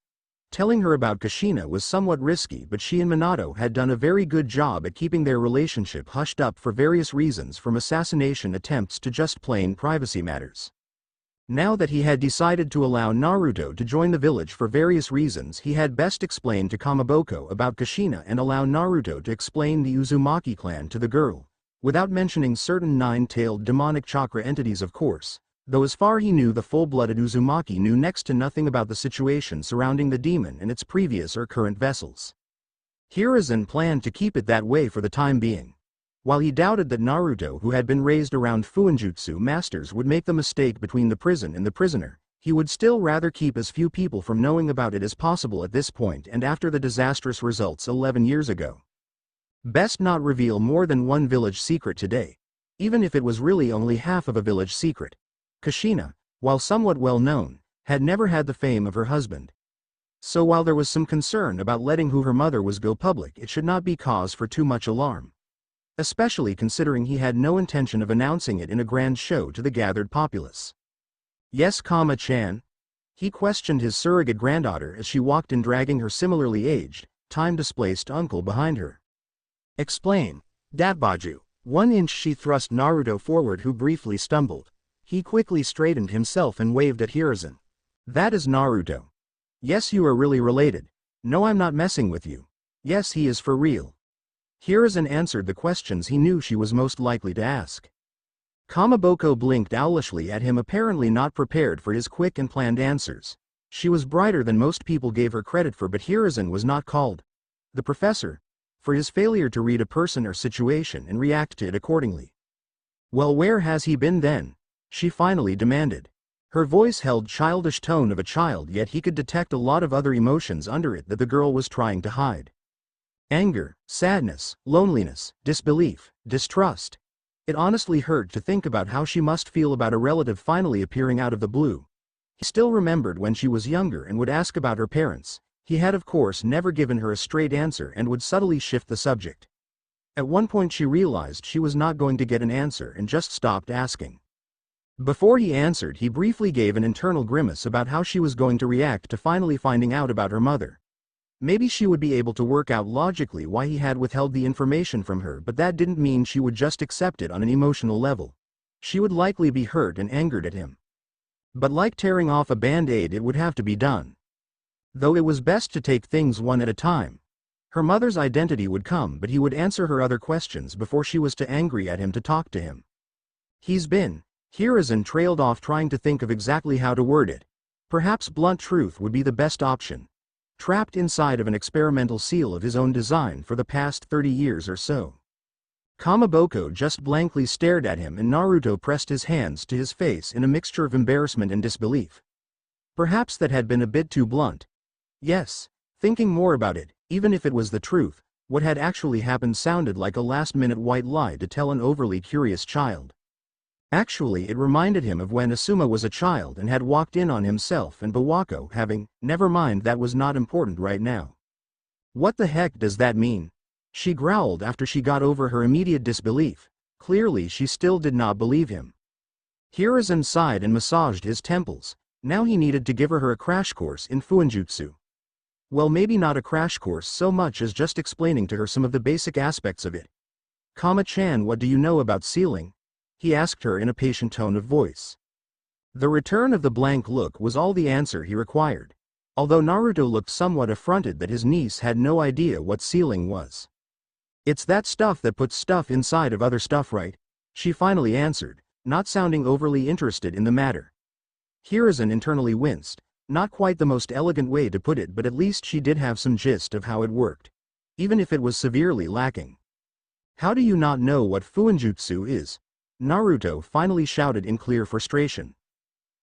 Telling her about Kushina was somewhat risky, but she and Minato had done a very good job at keeping their relationship hushed up for various reasons, from assassination attempts to just plain privacy matters. Now that he had decided to allow Naruto to join the village for various reasons, he had best explain to Kamaboko about Kushina and allow Naruto to explain the Uzumaki clan to the girl, without mentioning certain nine-tailed demonic chakra entities, of course. Though as far he knew, the full-blooded Uzumaki knew next to nothing about the situation surrounding the demon and its previous or current vessels. Hiruzen planned to keep it that way for the time being. While he doubted that Naruto, who had been raised around Fuinjutsu masters, would make the mistake between the prison and the prisoner, he would still rather keep as few people from knowing about it as possible at this point and after the disastrous results 11 years ago. Best not reveal more than one village secret today, even if it was really only half of a village secret. Kushina, while somewhat well known, had never had the fame of her husband. So while there was some concern about letting who her mother was go public, it should not be cause for too much alarm. Especially considering he had no intention of announcing it in a grand show to the gathered populace. "Yes, Kama-chan?" He questioned his surrogate granddaughter as she walked in, dragging her similarly aged, time-displaced uncle behind her. "Explain, Datbaju." 1 inch she thrust Naruto forward, who briefly stumbled. He quickly straightened himself and waved at Hiruzen. "That is Naruto. Yes, you are really related. No, I'm not messing with you. Yes, he is for real." Hiruzen answered the questions he knew she was most likely to ask. Kamaboko blinked owlishly at him, apparently not prepared for his quick and planned answers. She was brighter than most people gave her credit for, but Hiruzen was not called the professor for his failure to read a person or situation and react to it accordingly. "Well, where has he been then?" she finally demanded. Her voice held childish tone of a child, yet he could detect a lot of other emotions under it that the girl was trying to hide. Anger, sadness, loneliness, disbelief, distrust. It honestly hurt to think about how she must feel about a relative finally appearing out of the blue. He still remembered when she was younger and would ask about her parents. He had of course never given her a straight answer and would subtly shift the subject. At one point she realized she was not going to get an answer and just stopped asking. Before he answered, he briefly gave an internal grimace about how she was going to react to finally finding out about her mother. Maybe she would be able to work out logically why he had withheld the information from her, but that didn't mean she would just accept it on an emotional level. She would likely be hurt and angered at him. But like tearing off a band-aid, it would have to be done. Though it was best to take things one at a time. Her mother's identity would come, but he would answer her other questions before she was too angry at him to talk to him. "He's been..." Hiruzen trailed off, trying to think of exactly how to word it. Perhaps blunt truth would be the best option. Trapped inside of an experimental seal of his own design for the past 30 years or so. Kamaboko just blankly stared at him, and Naruto pressed his hands to his face in a mixture of embarrassment and disbelief. Perhaps that had been a bit too blunt. Yes, thinking more about it, even if it was the truth, what had actually happened sounded like a last-minute white lie to tell an overly curious child. Actually, it reminded him of when Asuma was a child and had walked in on himself and Bawako having, never mind, that was not important right now. "What the heck does that mean?" she growled after she got over her immediate disbelief. Clearly she still did not believe him. Hiruzen sighed and massaged his temples. Now he needed to give her a crash course in Fuinjutsu. Well, maybe not a crash course so much as just explaining to her some of the basic aspects of it. Kama-chan, what do you know about sealing? He asked her in a patient tone of voice. The return of the blank look was all the answer he required. Although Naruto looked somewhat affronted that his niece had no idea what sealing was. It's that stuff that puts stuff inside of other stuff, right? She finally answered, not sounding overly interested in the matter. Hiruzen internally winced, not quite the most elegant way to put it, but at least she did have some gist of how it worked. Even if it was severely lacking. How do you not know what Fuinjutsu is? Naruto finally shouted in clear frustration.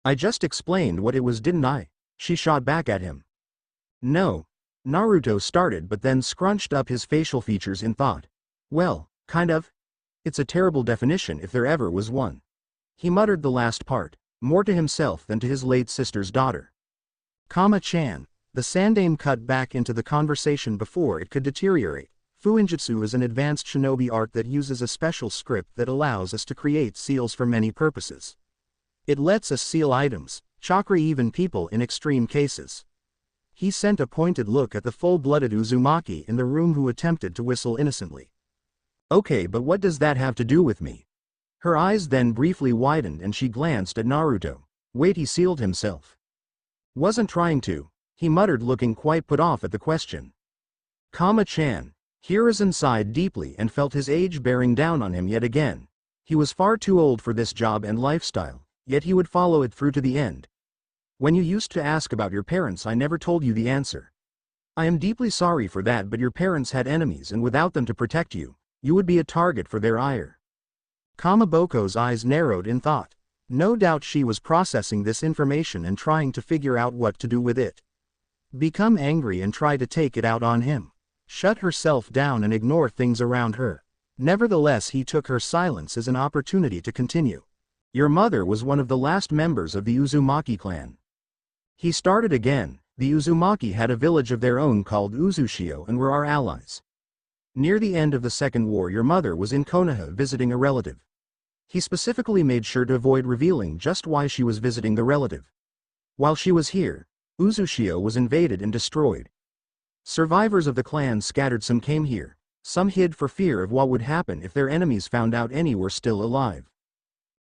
I just explained what it was, didn't I? She shot back at him. No. Naruto started but then scrunched up his facial features in thought. Well, kind of. It's a terrible definition if there ever was one. He muttered the last part, more to himself than to his late sister's daughter. Kama-chan. The Sandame cut back into the conversation before it could deteriorate. Fuinjutsu is an advanced shinobi art that uses a special script that allows us to create seals for many purposes. It lets us seal items, chakra, even people in extreme cases. He sent a pointed look at the full-blooded Uzumaki in the room who attempted to whistle innocently. Okay, but what does that have to do with me? Her eyes then briefly widened and she glanced at Naruto. Wait, he sealed himself. Wasn't trying to, he muttered, looking quite put off at the question. Kama-chan. Hiruzen sighed deeply and felt his age bearing down on him yet again. He was far too old for this job and lifestyle, yet he would follow it through to the end. When you used to ask about your parents, I never told you the answer. I am deeply sorry for that, but your parents had enemies, and without them to protect you, you would be a target for their ire. Kamaboko's eyes narrowed in thought. No doubt she was processing this information and trying to figure out what to do with it. Become angry and try to take it out on him. Shut herself down and ignore things around her. Nevertheless, he took her silence as an opportunity to continue. Your mother was one of the last members of the Uzumaki clan. He started again. The Uzumaki had a village of their own called Uzushio and were our allies. Near the end of the Second War, your mother was in Konoha visiting a relative. He specifically made sure to avoid revealing just why she was visiting the relative. While she was here, Uzushio was invaded and destroyed. Survivors of the clan scattered, some came here, some hid for fear of what would happen if their enemies found out any were still alive.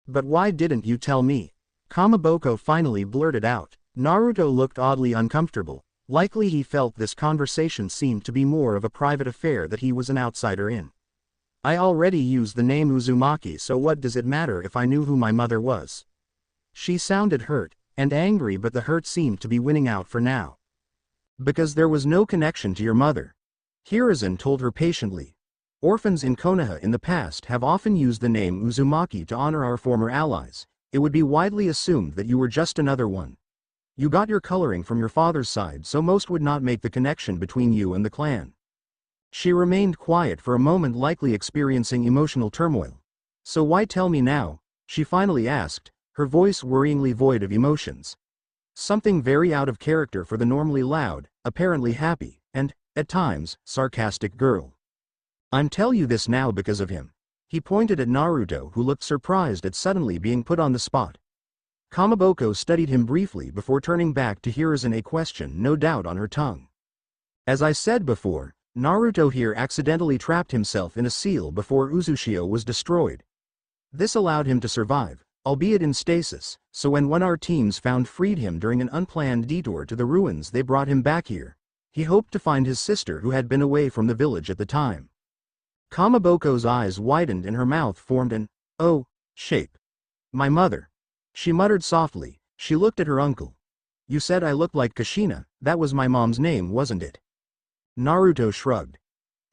But why didn't you tell me? Kamaboko finally blurted out. Naruto looked oddly uncomfortable. Likely he felt this conversation seemed to be more of a private affair that he was an outsider in. I already used the name Uzumaki, so what does it matter if I knew who my mother was? She sounded hurt and angry, but the hurt seemed to be winning out for now. Because there was no connection to your mother. Hiruzen told her patiently. Orphans in Konoha in the past have often used the name Uzumaki to honor our former allies. It would be widely assumed that you were just another one. You got your coloring from your father's side, so most would not make the connection between you and the clan. She remained quiet for a moment, likely experiencing emotional turmoil. So why tell me now? She finally asked, her voice worryingly void of emotions. Something very out of character for the normally loud, apparently happy, and, at times, sarcastic girl. I'm tell you this now because of him. He pointed at Naruto, who looked surprised at suddenly being put on the spot. Kamaboko studied him briefly before turning back to Hiruzen, a question no doubt on her tongue. As I said before, Naruto here accidentally trapped himself in a seal before Uzushio was destroyed. This allowed him to survive, albeit in stasis, so when one of our teams freed him during an unplanned detour to the ruins, they brought him back here. He hoped to find his sister who had been away from the village at the time. Kamaboko's eyes widened and her mouth formed an "oh" shape. My mother. She muttered softly. She looked at her uncle. You said I looked like Kushina, that was my mom's name, wasn't it? Naruto shrugged.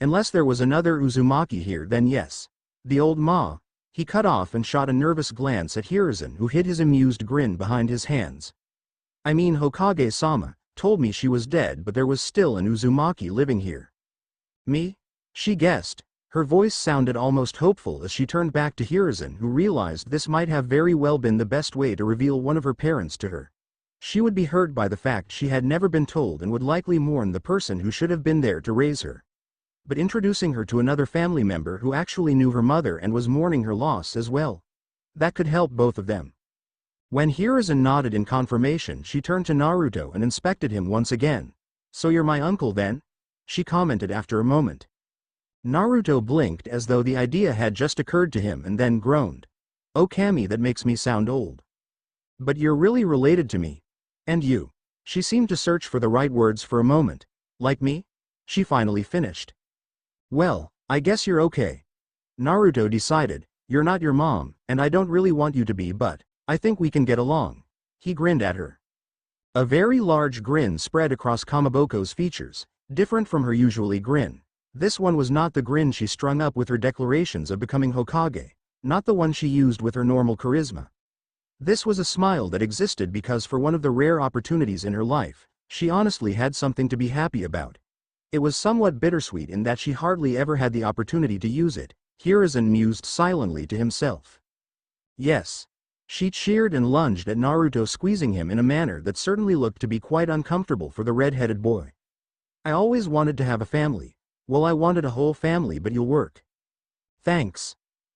Unless there was another Uzumaki here, then yes. The old ma. He cut off and shot a nervous glance at Hiruzen, who hid his amused grin behind his hands. I mean, Hokage-sama told me she was dead, but there was still an Uzumaki living here. Me? She guessed. Her voice sounded almost hopeful as she turned back to Hiruzen, who realized this might have very well been the best way to reveal one of her parents to her. She would be hurt by the fact she had never been told and would likely mourn the person who should have been there to raise her. but introducing her to another family member who actually knew her mother and was mourning her loss as well. That could help both of them. When Hiruzen nodded in confirmation, she turned to Naruto and inspected him once again. "So you're my uncle then?" she commented after a moment. Naruto blinked as though the idea had just occurred to him and then groaned. "Oh Kami, that makes me sound old. But you're really related to me. And you." She seemed to search for the right words for a moment. "Like me?" she finally finished. "Well, I guess you're okay." Naruto decided. "You're not your mom, and I don't really want you to be, but I think we can get along." He grinned at her. A very large grin spread across Kamiboko's features, different from her usual grin. This one was not the grin she strung up with her declarations of becoming Hokage, not the one she used with her normal charisma. This was a smile that existed because for one of the rare opportunities in her life, she honestly had something to be happy about. It was somewhat bittersweet in that she hardly ever had the opportunity to use it. Hiruzen mused silently to himself. "Yes." She cheered and lunged at Naruto, squeezing him in a manner that certainly looked to be quite uncomfortable for the red-headed boy. "I always wanted to have a family. Well, I wanted a whole family, but you'll work." "Thanks."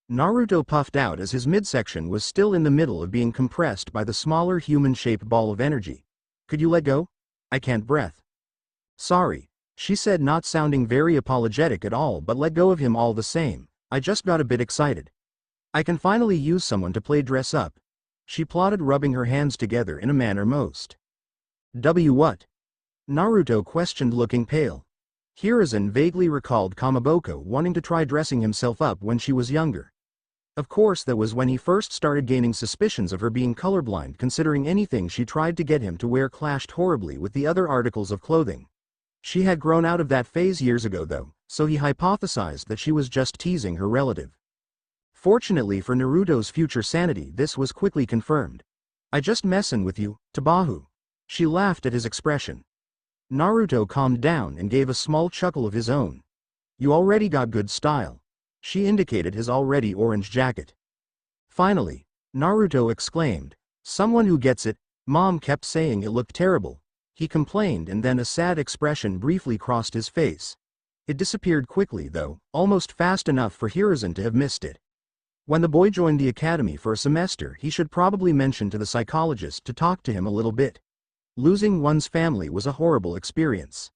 Naruto puffed out as his midsection was still in the middle of being compressed by the smaller human-shaped ball of energy. "Could you let go? I can't breathe." "Sorry," she said, not sounding very apologetic at all, but let go of him all the same. "I just got a bit excited. I can finally use someone to play dress up." She plotted, rubbing her hands together in a manner most. What?" Naruto questioned, looking pale. Hiruzen vaguely recalled Kamaboko wanting to try dressing himself up when she was younger. Of course, that was when he first started gaining suspicions of her being colorblind, considering anything she tried to get him to wear clashed horribly with the other articles of clothing. She had grown out of that phase years ago though, so he hypothesized that she was just teasing her relative. Fortunately for Naruto's future sanity, this was quickly confirmed. "I just messin' with you, Tabahu." She laughed at his expression. Naruto calmed down and gave a small chuckle of his own. "You already got good style." She indicated his already orange jacket. "Finally," Naruto exclaimed. "Someone who gets it. Mom kept saying it looked terrible," he complained, and then a sad expression briefly crossed his face. It disappeared quickly though, almost fast enough for Hiruzen to have missed it. When the boy joined the academy for a semester, he should probably mention to the psychologist to talk to him a little bit. Losing one's family was a horrible experience.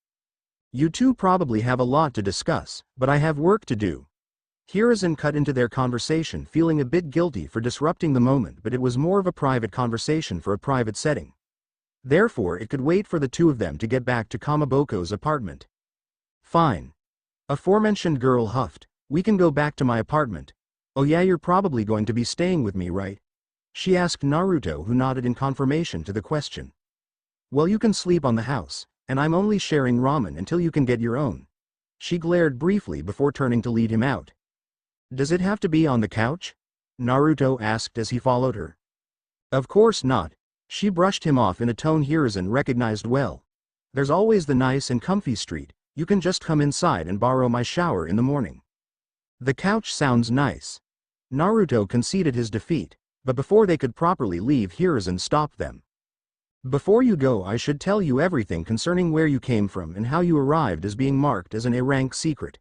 "You two probably have a lot to discuss, but I have work to do." Hiruzen cut into their conversation, feeling a bit guilty for disrupting the moment, but it was more of a private conversation for a private setting. Therefore it could wait for the two of them to get back to Kamiboko's apartment. "Fine." Aforementioned girl huffed. "We can go back to my apartment." "Oh yeah, you're probably going to be staying with me, right?" she asked Naruto, who nodded in confirmation to the question. "Well, you can sleep on the house, and I'm only sharing ramen until you can get your own." She glared briefly before turning to lead him out. "Does it have to be on the couch?" Naruto asked as he followed her. "Of course not." She brushed him off in a tone Hiruzen recognized well. "There's always the nice and comfy street. You can just come inside and borrow my shower in the morning." "The couch sounds nice." Naruto conceded his defeat, but before they could properly leave, Hiruzen stopped them. "Before you go, I should tell you everything concerning where you came from and how you arrived as being marked as an A-rank secret."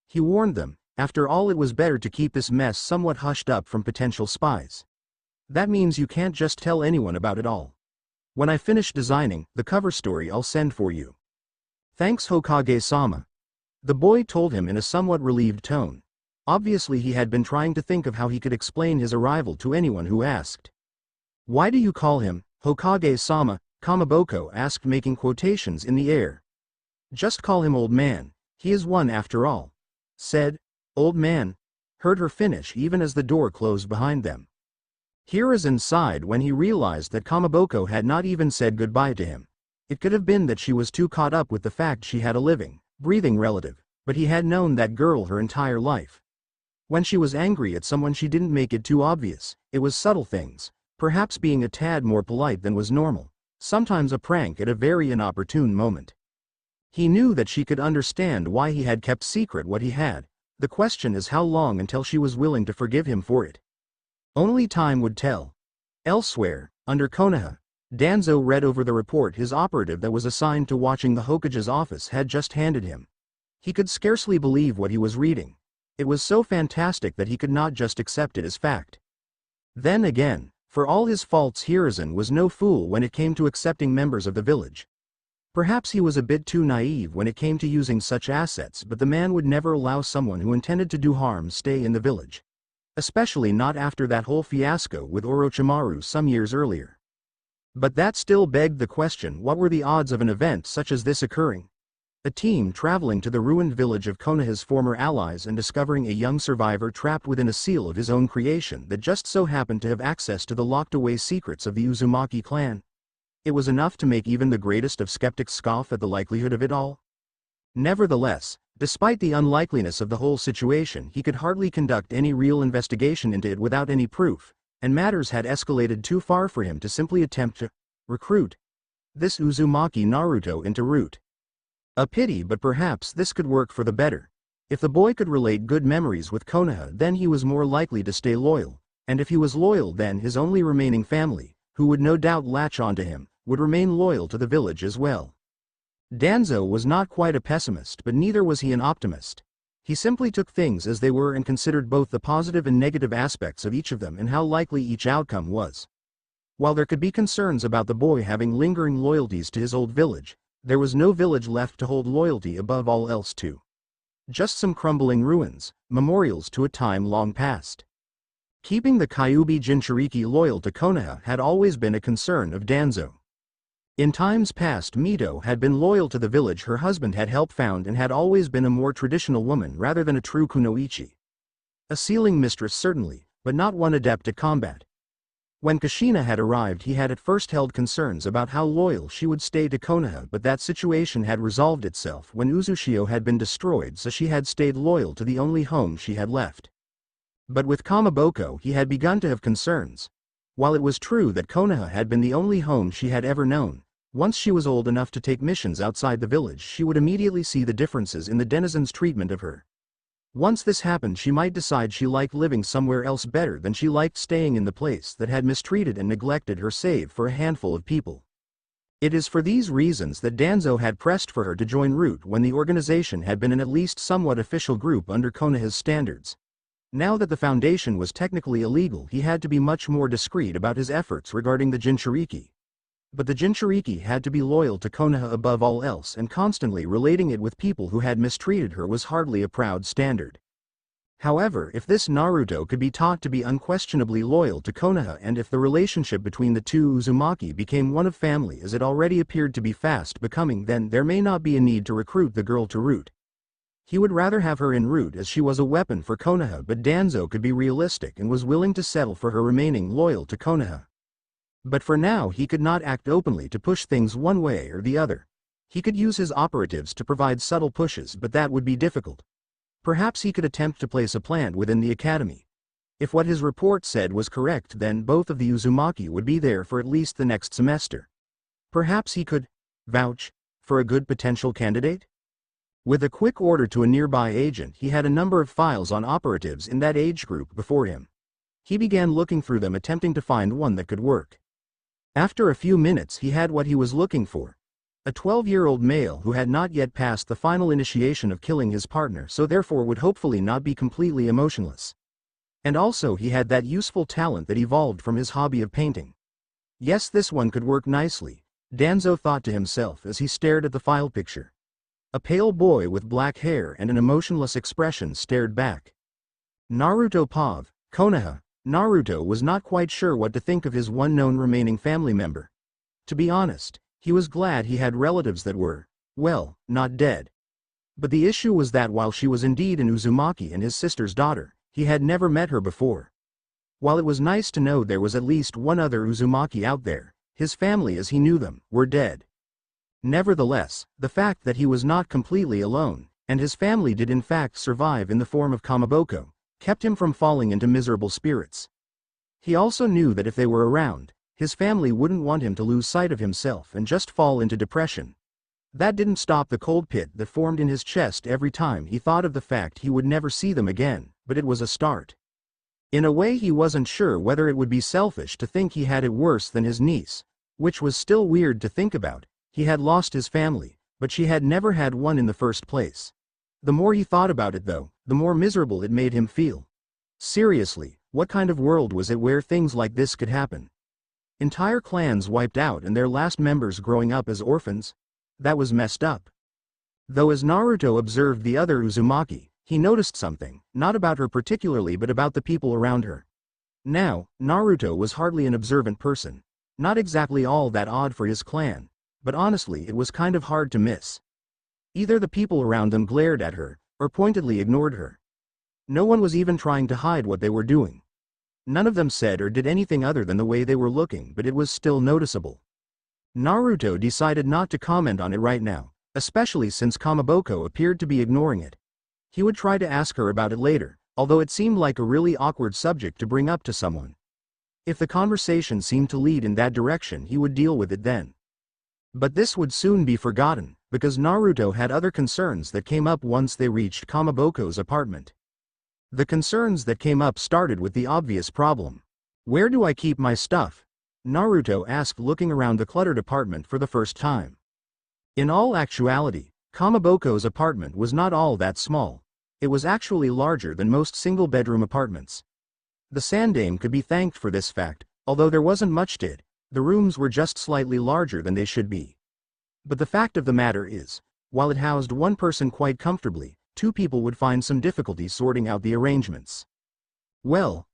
He warned them. After all, it was better to keep this mess somewhat hushed up from potential spies. "That means you can't just tell anyone about it all. When I finish designing the cover story, I'll send for you." "Thanks, Hokage-sama," the boy told him in a somewhat relieved tone. Obviously he had been trying to think of how he could explain his arrival to anyone who asked. "Why do you call him Hokage-sama?" Kamaboko asked, making quotations in the air. "Just call him old man. He is one after all," said. "Old man," heard her finish even as the door closed behind them. Hiruzen sighed when he realized that Kamaboko had not even said goodbye to him. It could have been that she was too caught up with the fact she had a living, breathing relative, but he had known that girl her entire life. When she was angry at someone, she didn't make it too obvious. It was subtle things, perhaps being a tad more polite than was normal, sometimes a prank at a very inopportune moment. He knew that she could understand why he had kept secret what he had. The question is how long until she was willing to forgive him for it. Only time would tell. Elsewhere, under Konoha, Danzo read over the report his operative that was assigned to watching the Hokage's office had just handed him. He could scarcely believe what he was reading. It was so fantastic that he could not just accept it as fact. Then again, for all his faults, Hiruzen was no fool when it came to accepting members of the village. Perhaps he was a bit too naive when it came to using such assets, but the man would never allow someone who intended to do harm stay in the village. Especially not after that whole fiasco with Orochimaru some years earlier. But that still begged the question, what were the odds of an event such as this occurring? A team traveling to the ruined village of Konoha's former allies and discovering a young survivor trapped within a seal of his own creation that just so happened to have access to the locked-away secrets of the Uzumaki clan. It was enough to make even the greatest of skeptics scoff at the likelihood of it all. Nevertheless, despite the unlikeliness of the whole situation, he could hardly conduct any real investigation into it without any proof, and matters had escalated too far for him to simply attempt to recruit this Uzumaki Naruto into root. A pity, but perhaps this could work for the better. If the boy could relate good memories with Konoha, then he was more likely to stay loyal, and if he was loyal, then his only remaining family, who would no doubt latch onto him, would remain loyal to the village as well. Danzo was not quite a pessimist, but neither was he an optimist. He simply took things as they were and considered both the positive and negative aspects of each of them and how likely each outcome was. While there could be concerns about the boy having lingering loyalties to his old village, there was no village left to hold loyalty above all else to. Just some crumbling ruins, memorials to a time long past. Keeping the Kyuubi Jinchuriki loyal to Konoha had always been a concern of Danzo. In times past, Mito had been loyal to the village her husband had helped found and had always been a more traditional woman rather than a true kunoichi. A sealing mistress certainly, but not one adept at combat. When Kushina had arrived, he had at first held concerns about how loyal she would stay to Konoha, but that situation had resolved itself when Uzushio had been destroyed, so she had stayed loyal to the only home she had left. But with Kamaboko he had begun to have concerns. While it was true that Konoha had been the only home she had ever known, once she was old enough to take missions outside the village, she would immediately see the differences in the denizens' treatment of her. Once this happened, she might decide she liked living somewhere else better than she liked staying in the place that had mistreated and neglected her save for a handful of people. It is for these reasons that Danzo had pressed for her to join Root when the organization had been an at least somewhat official group under Konoha's standards. Now that the foundation was technically illegal, he had to be much more discreet about his efforts regarding the Jinchuriki. But the Jinchuriki had to be loyal to Konoha above all else, and constantly relating it with people who had mistreated her was hardly a proud standard. However, if this Naruto could be taught to be unquestionably loyal to Konoha, and if the relationship between the two Uzumaki became one of family as it already appeared to be fast becoming, then there may not be a need to recruit the girl to Root. He would rather have her in Root as she was a weapon for Konoha, but Danzo could be realistic and was willing to settle for her remaining loyal to Konoha. But for now he could not act openly to push things one way or the other. He could use his operatives to provide subtle pushes, but that would be difficult. Perhaps he could attempt to place a plant within the academy. If what his report said was correct, then both of the Uzumaki would be there for at least the next semester. Perhaps he could vouch for a good potential candidate? With a quick order to a nearby agent, he had a number of files on operatives in that age group before him. He began looking through them, attempting to find one that could work. After a few minutes he had what he was looking for. A 12-year-old male who had not yet passed the final initiation of killing his partner, so therefore would hopefully not be completely emotionless. And also he had that useful talent that evolved from his hobby of painting. Yes, this one could work nicely, Danzo thought to himself as he stared at the file picture. A pale boy with black hair and an emotionless expression stared back. Naruto Pav, Konoha. Naruto was not quite sure what to think of his one known remaining family member. To be honest, he was glad he had relatives that were, well, not dead. But the issue was that while she was indeed an Uzumaki and his sister's daughter, he had never met her before. While it was nice to know there was at least one other Uzumaki out there, his family as he knew them were dead. Nevertheless, the fact that he was not completely alone, and his family did in fact survive in the form of Kamaboko, kept him from falling into miserable spirits. He also knew that if they were around, his family wouldn't want him to lose sight of himself and just fall into depression. That didn't stop the cold pit that formed in his chest every time he thought of the fact he would never see them again, but it was a start. In a way, he wasn't sure whether it would be selfish to think he had it worse than his niece, which was still weird to think about. He had lost his family, but she had never had one in the first place. The more he thought about it though, the more miserable it made him feel. Seriously, what kind of world was it where things like this could happen? Entire clans wiped out and their last members growing up as orphans? That was messed up. Though as Naruto observed the other Uzumaki, he noticed something, not about her particularly but about the people around her. Now, Naruto was hardly an observant person. Not exactly all that odd for his clan, but honestly it was kind of hard to miss. Either the people around them glared at her, or pointedly ignored her. No one was even trying to hide what they were doing. None of them said or did anything other than the way they were looking, but it was still noticeable. Naruto decided not to comment on it right now, especially since Kamaboko appeared to be ignoring it. He would try to ask her about it later, although it seemed like a really awkward subject to bring up to someone. If the conversation seemed to lead in that direction, he would deal with it then. But this would soon be forgotten, because Naruto had other concerns that came up once they reached Kamaboko's apartment. The concerns that came up started with the obvious problem. Where do I keep my stuff? Naruto asked, looking around the cluttered apartment for the first time. In all actuality, Kamaboko's apartment was not all that small. It was actually larger than most single-bedroom apartments. The Sandame could be thanked for this fact, although there wasn't much to it. The rooms were just slightly larger than they should be. But the fact of the matter is, while it housed one person quite comfortably, two people would find some difficulty sorting out the arrangements. Well,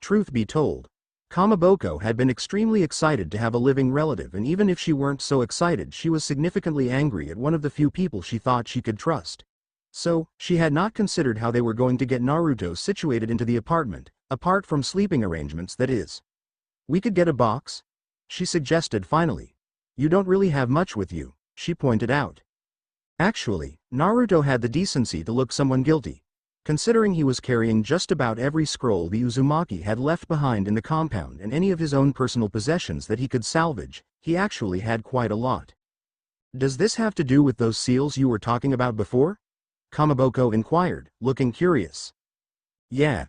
truth be told, Kamaboko had been extremely excited to have a living relative, and even if she weren't so excited, she was significantly angry at one of the few people she thought she could trust. So, she had not considered how they were going to get Naruto situated into the apartment, apart from sleeping arrangements, that is. We could get a box? She suggested finally. You don't really have much with you, she pointed out. Actually, Naruto had the decency to look someone guilty. Considering he was carrying just about every scroll the Uzumaki had left behind in the compound and any of his own personal possessions that he could salvage, he actually had quite a lot. Does this have to do with those seals you were talking about before? Kamaboko inquired, looking curious. Yeah.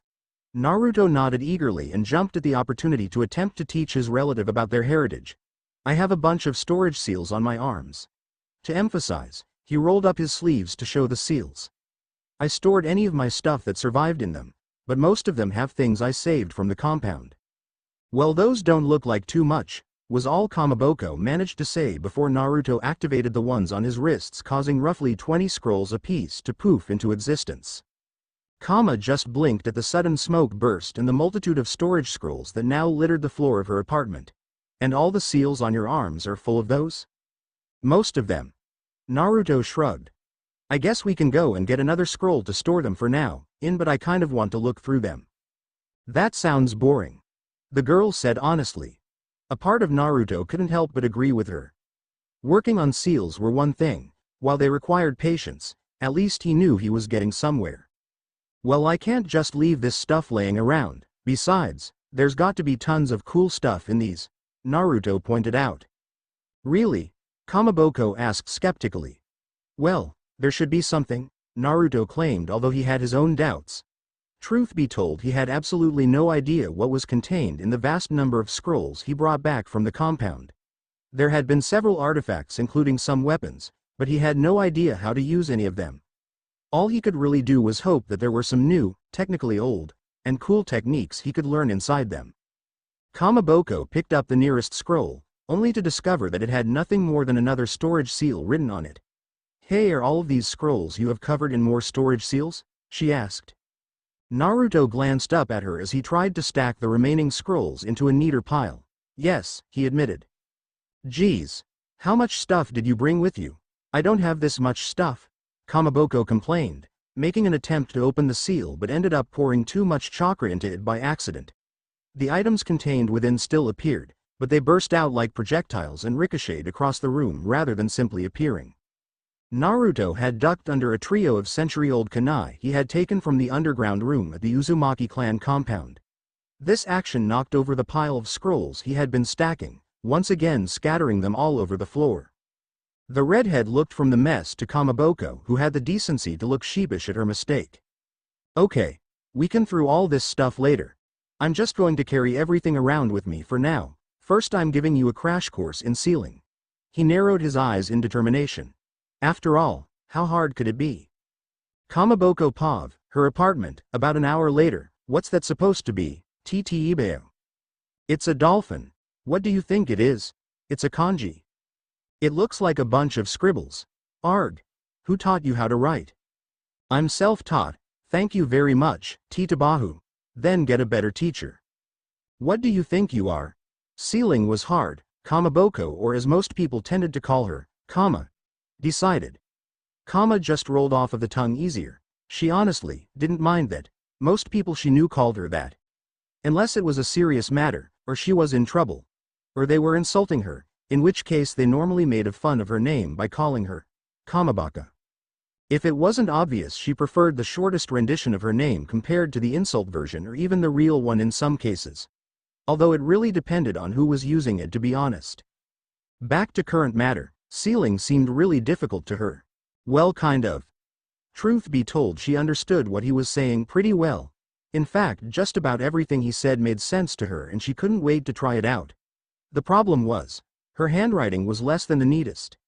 Naruto nodded eagerly and jumped at the opportunity to attempt to teach his relative about their heritage. I have a bunch of storage seals on my arms. To emphasize, he rolled up his sleeves to show the seals. I stored any of my stuff that survived in them, but most of them have things I saved from the compound. Well, those don't look like too much, was all Kamaboko managed to say before Naruto activated the ones on his wrists, causing roughly 20 scrolls apiece to poof into existence. Kama just blinked at the sudden smoke burst and the multitude of storage scrolls that now littered the floor of her apartment. And all the seals on your arms are full of those? Most of them. Naruto shrugged. I guess we can go and get another scroll to store them for now, but I kind of want to look through them. That sounds boring. The girl said honestly. A part of Naruto couldn't help but agree with her. Working on seals were one thing, while they required patience, at least he knew he was getting somewhere. Well, I can't just leave this stuff laying around, besides, there's got to be tons of cool stuff in these, Naruto pointed out. Really? Kamaboko asked skeptically. Well, there should be something, Naruto claimed, although he had his own doubts. Truth be told, he had absolutely no idea what was contained in the vast number of scrolls he brought back from the compound. There had been several artifacts including some weapons, but he had no idea how to use any of them. All he could really do was hope that there were some new, technically old, and cool techniques he could learn inside them. Kamaboko picked up the nearest scroll, only to discover that it had nothing more than another storage seal written on it. Hey, are all of these scrolls you have covered in more storage seals? She asked. Naruto glanced up at her as he tried to stack the remaining scrolls into a neater pile. Yes, he admitted. Geez, how much stuff did you bring with you? I don't have this much stuff, Kamaboko complained, making an attempt to open the seal but ended up pouring too much chakra into it by accident. The items contained within still appeared, but they burst out like projectiles and ricocheted across the room rather than simply appearing. Naruto had ducked under a trio of century-old kunai he had taken from the underground room at the Uzumaki clan compound. This action knocked over the pile of scrolls he had been stacking, once again scattering them all over the floor. The redhead looked from the mess to Kamaboko, who had the decency to look sheepish at her mistake. Okay, we can through all this stuff later. I'm just going to carry everything around with me for now. First, I'm giving you a crash course in sealing. He narrowed his eyes in determination. After all, how hard could it be? Kamaboko Pav, her apartment, about an hour later. What's that supposed to be? TT Ibeo. It's a dolphin. What do you think it is? It's a kanji. It looks like a bunch of scribbles. Arg. Who taught you how to write? I'm self-taught, thank you very much, Titabahu. Then get a better teacher. What do you think you are? Sealing was hard, Kamaboko, or as most people tended to call her, Kama. Decided. Kama just rolled off of the tongue easier. She honestly didn't mind that. Most people she knew called her that. Unless it was a serious matter, or she was in trouble. Or they were insulting her, in which case they normally made fun of her name by calling her Kamabaka. If it wasn't obvious, she preferred the shortest rendition of her name compared to the insult version or even the real one in some cases. Although it really depended on who was using it, to be honest. Back to current matter, sealing seemed really difficult to her. Well, kind of. Truth be told, she understood what he was saying pretty well. In fact, just about everything he said made sense to her and she couldn't wait to try it out. The problem was, her handwriting was less than the neatest.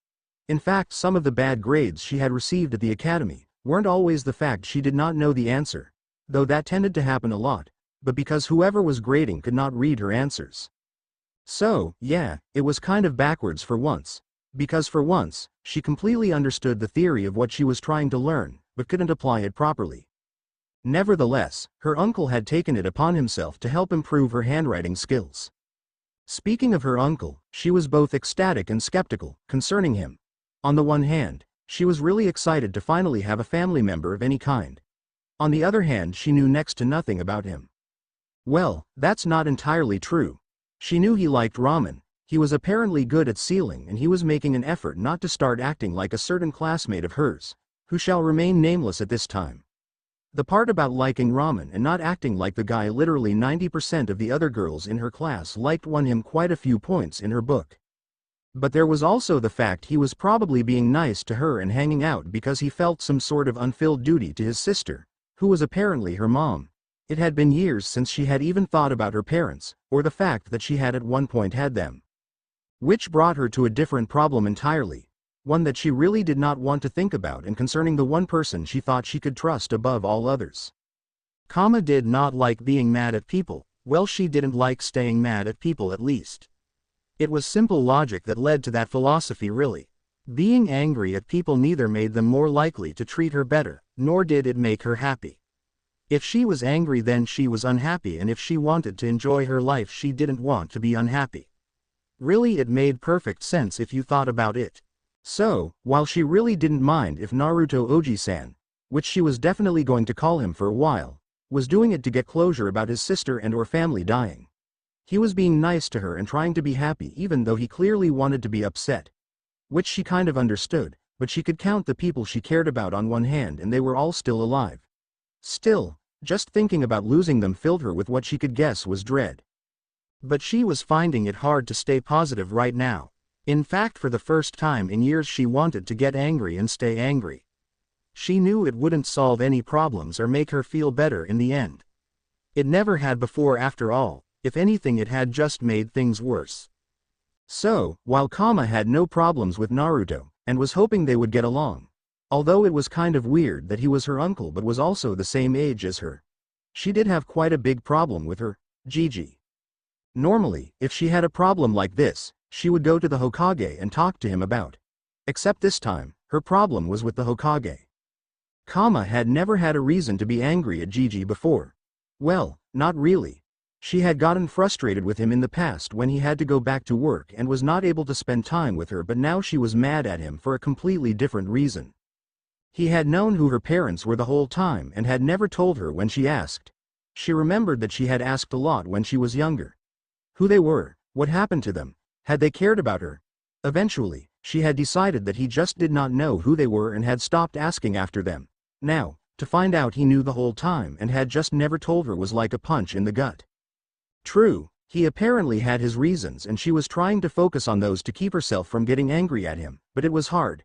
In fact, some of the bad grades she had received at the academy weren't always the fact she did not know the answer, though that tended to happen a lot, but because whoever was grading could not read her answers. So, yeah, it was kind of backwards for once. Because for once, she completely understood the theory of what she was trying to learn, but couldn't apply it properly. Nevertheless, her uncle had taken it upon himself to help improve her handwriting skills. Speaking of her uncle, she was both ecstatic and skeptical concerning him. On the one hand, she was really excited to finally have a family member of any kind. On the other hand, she knew next to nothing about him. Well, that's not entirely true. She knew he liked ramen, he was apparently good at sealing, and he was making an effort not to start acting like a certain classmate of hers, who shall remain nameless at this time. The part about liking ramen and not acting like the guy literally 90% of the other girls in her class liked won him quite a few points in her book. But there was also the fact he was probably being nice to her and hanging out because he felt some sort of unfilled duty to his sister, who was apparently her mom. It had been years since she had even thought about her parents, or the fact that she had at one point had them. Which brought her to a different problem entirely, one that she really did not want to think about, and concerning the one person she thought she could trust above all others. Kama did not like being mad at people. Well, she didn't like staying mad at people, at least. It was simple logic that led to that philosophy, really. Being angry at people neither made them more likely to treat her better, nor did it make her happy. If she was angry, then she was unhappy, and if she wanted to enjoy her life, she didn't want to be unhappy. Really, it made perfect sense if you thought about it. So, while she really didn't mind if Naruto Oji-san, which she was definitely going to call him for a while, was doing it to get closure about his sister and or family dying. He was being nice to her and trying to be happy even though he clearly wanted to be upset. Which she kind of understood, but she could count the people she cared about on one hand and they were all still alive. Still, just thinking about losing them filled her with what she could guess was dread. But she was finding it hard to stay positive right now. In fact, for the first time in years she wanted to get angry and stay angry. She knew it wouldn't solve any problems or make her feel better in the end. It never had before, after all. If anything, it had just made things worse. So, while Kama had no problems with Naruto, and was hoping they would get along, although it was kind of weird that he was her uncle but was also the same age as her, she did have quite a big problem with her, Gigi. Normally, if she had a problem like this, she would go to the Hokage and talk to him about. Except this time, her problem was with the Hokage. Kama had never had a reason to be angry at Gigi before. Well, not really. She had gotten frustrated with him in the past when he had to go back to work and was not able to spend time with her, but now she was mad at him for a completely different reason. He had known who her parents were the whole time and had never told her when she asked. She remembered that she had asked a lot when she was younger. Who they were, what happened to them, had they cared about her? Eventually, she had decided that he just did not know who they were and had stopped asking after them. Now, to find out he knew the whole time and had just never told her was like a punch in the gut. True, he apparently had his reasons and she was trying to focus on those to keep herself from getting angry at him, but it was hard.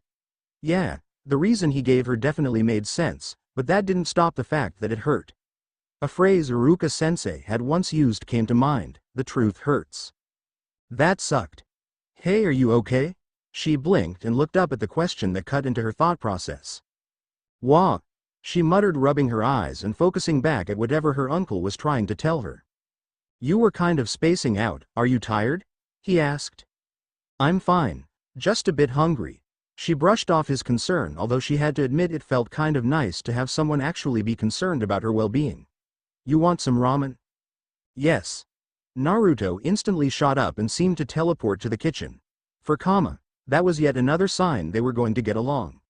Yeah, the reason he gave her definitely made sense, but that didn't stop the fact that it hurt. A phrase Iruka-sensei had once used came to mind: the truth hurts. That sucked. Hey, are you okay? She blinked and looked up at the question that cut into her thought process. Wah. she muttered, rubbing her eyes and focusing back at whatever her uncle was trying to tell her. You were kind of spacing out, are you tired? He asked. I'm fine. Just a bit hungry. She brushed off his concern, although she had to admit it felt kind of nice to have someone actually be concerned about her well-being. You want some ramen? Yes. Naruto instantly shot up and seemed to teleport to the kitchen. For Kama, that was yet another sign they were going to get along.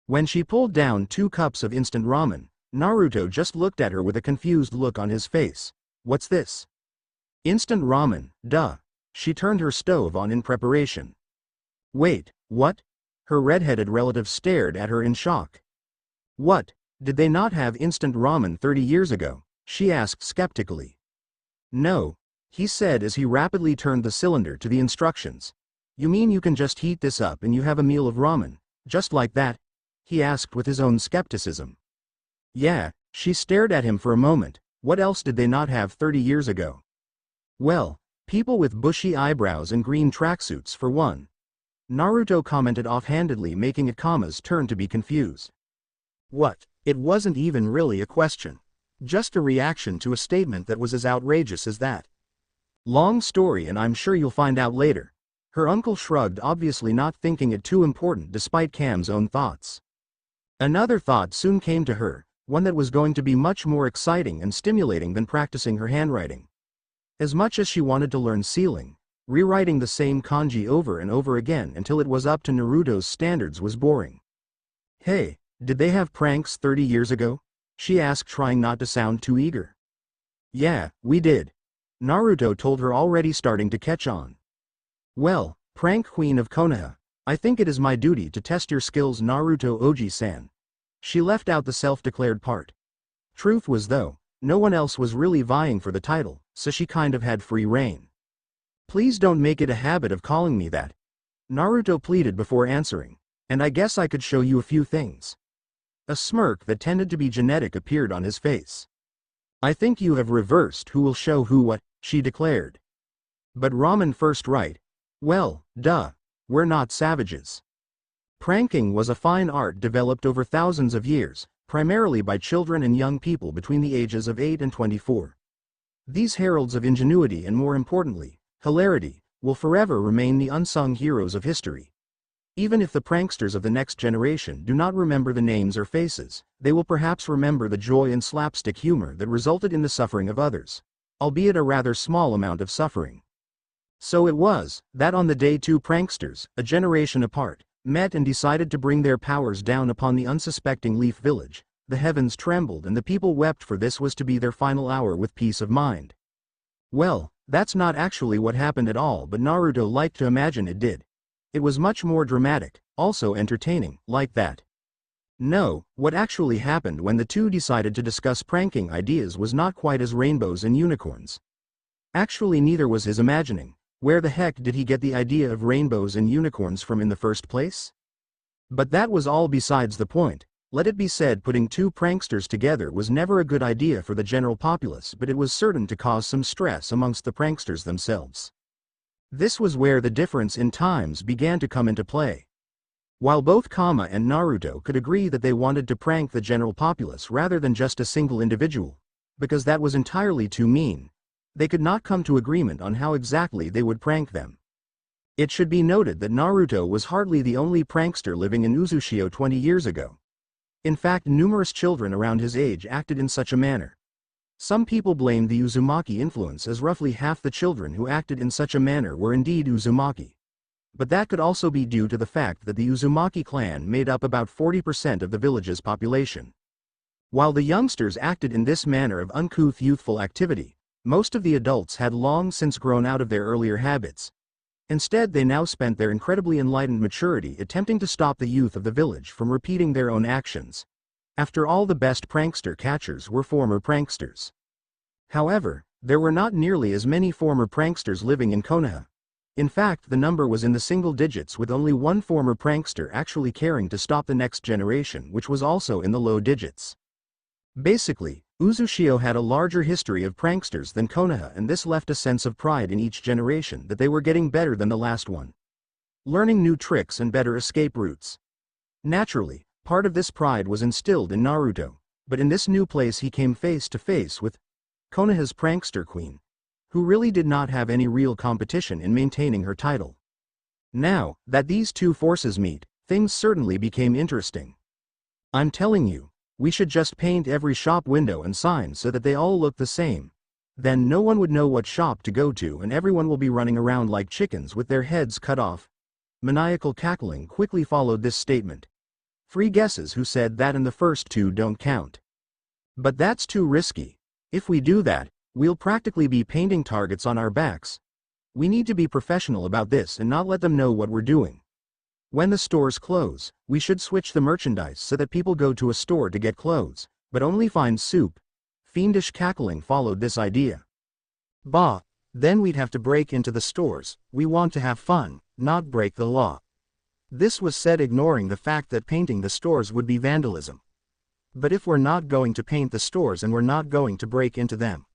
When she pulled down 2 cups of instant ramen, Naruto just looked at her with a confused look on his face. What's this? Instant ramen, duh. She turned her stove on in preparation. Wait, what? Her red-headed relative stared at her in shock. What, did they not have instant ramen 30 years ago? She asked skeptically. No, he said as he rapidly turned the cylinder to the instructions. You mean you can just heat this up and you have a meal of ramen, just like that? He asked with his own skepticism. Yeah, she stared at him for a moment. What else did they not have 30 years ago? Well, people with bushy eyebrows and green tracksuits for one. Naruto commented offhandedly, making it Kama's turn to be confused. What? It wasn't even really a question. Just a reaction to a statement that was as outrageous as that. Long story, and I'm sure you'll find out later. Her uncle shrugged, obviously not thinking it too important despite Cam's own thoughts. Another thought soon came to her, one that was going to be much more exciting and stimulating than practicing her handwriting. As much as she wanted to learn sealing, rewriting the same kanji over and over again until it was up to Naruto's standards was boring. Hey, did they have pranks 30 years ago? She asked, trying not to sound too eager. Yeah, we did. Naruto told her, already starting to catch on. Well, prank queen of Konoha, I think it is my duty to test your skills, Naruto Oji-san. She left out the self-declared part. Truth was, though, no one else was really vying for the title, so she kind of had free rein. Please don't make it a habit of calling me that. Naruto pleaded before answering, and I guess I could show you a few things. A smirk that tended to be genetic appeared on his face. I think you have reversed who will show who what, she declared. But ramen first, right? Well, duh. We're not savages. Pranking was a fine art developed over thousands of years, primarily by children and young people between the ages of 8 and 24. These heralds of ingenuity and, more importantly, hilarity, will forever remain the unsung heroes of history. Even if the pranksters of the next generation do not remember the names or faces, they will perhaps remember the joy and slapstick humor that resulted in the suffering of others, albeit a rather small amount of suffering. So it was that on the day 2 pranksters, a generation apart, met and decided to bring their powers down upon the unsuspecting Leaf Village. The heavens trembled and the people wept, for this was to be their final hour with peace of mind. Well, that's not actually what happened at all, but Naruto liked to imagine it did. It was much more dramatic, also entertaining, like that. No, what actually happened when the two decided to discuss pranking ideas was not quite as rainbows and unicorns. Actually, neither was his imagining. Where the heck did he get the idea of rainbows and unicorns from in the first place? But that was all besides the point. Let it be said, putting 2 pranksters together was never a good idea for the general populace, but it was certain to cause some stress amongst the pranksters themselves. This was where the difference in times began to come into play. While both Kama and Naruto could agree that they wanted to prank the general populace rather than just a single individual, because that was entirely too mean, they could not come to agreement on how exactly they would prank them. It should be noted that Naruto was hardly the only prankster living in Uzushio 20 years ago. In fact, numerous children around his age acted in such a manner. Some people blamed the Uzumaki influence, as roughly half the children who acted in such a manner were indeed Uzumaki. But that could also be due to the fact that the Uzumaki clan made up about 40% of the village's population. While the youngsters acted in this manner of uncouth youthful activity, most of the adults had long since grown out of their earlier habits. Instead, they now spent their incredibly enlightened maturity attempting to stop the youth of the village from repeating their own actions. After all, the best prankster catchers were former pranksters. However, there were not nearly as many former pranksters living in Konoha. In fact, the number was in the single digits, with only one former prankster actually caring to stop the next generation, which was also in the low digits. Basically, Uzushio had a larger history of pranksters than Konoha, and this left a sense of pride in each generation that they were getting better than the last one, learning new tricks and better escape routes. Naturally, Part of this pride was instilled in Naruto, but in this new place he came face to face with Konoha's prankster queen, who really did not have any real competition in maintaining her title. Now that these two forces meet, things certainly became interesting. I'm telling you, we should just paint every shop window and sign so that they all look the same. Then no one would know what shop to go to and everyone will be running around like chickens with their heads cut off. Maniacal cackling quickly followed this statement. Free guesses who said that and the first two don't count. But that's too risky. If we do that, we'll practically be painting targets on our backs. We need to be professional about this and not let them know what we're doing. When the stores close, we should switch the merchandise so that people go to a store to get clothes, but only find soup. Fiendish cackling followed this idea. Bah, then we'd have to break into the stores. We want to have fun, not break the law. This was said ignoring the fact that painting the stores would be vandalism. But if we're not going to paint the stores and we're not going to break into them,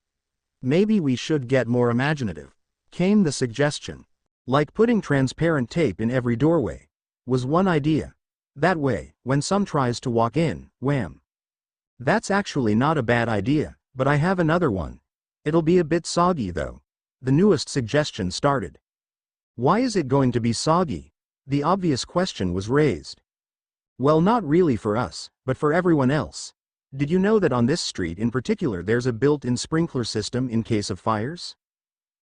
maybe we should get more imaginative, came the suggestion. Like putting transparent tape in every doorway, was one idea. That way, when some tries to walk in, wham. That's actually not a bad idea, but I have another one. It'll be a bit soggy though. The newest suggestion started. Why is it going to be soggy? The obvious question was raised. Well, not really for us, but for everyone else. Did you know that on this street in particular there's a built-in sprinkler system in case of fires?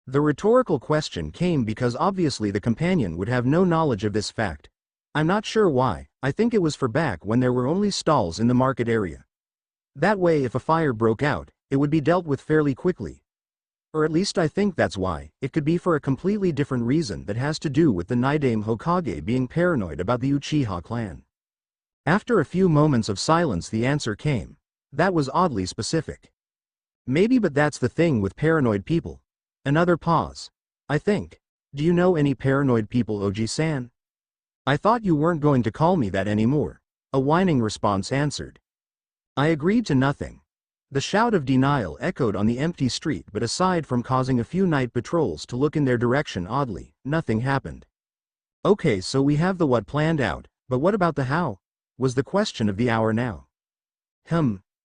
The rhetorical question came because obviously the companion would have no knowledge of this fact. I'm not sure why, I think it was for back when there were only stalls in the market area. That way if a fire broke out, it would be dealt with fairly quickly. Or at least I think that's why. It could be for a completely different reason that has to do with the Nidaime Hokage being paranoid about the Uchiha clan. After a few moments of silence the answer came. That was oddly specific. Maybe, but that's the thing with paranoid people. Another pause. I think. Do you know any paranoid people, Oji-san? I thought you weren't going to call me that anymore. A whining response answered. I agreed to nothing. The shout of denial echoed on the empty street, but aside from causing a few night patrols to look in their direction oddly, nothing happened. Okay, so we have the what planned out, but what about the how? Was the question of the hour now.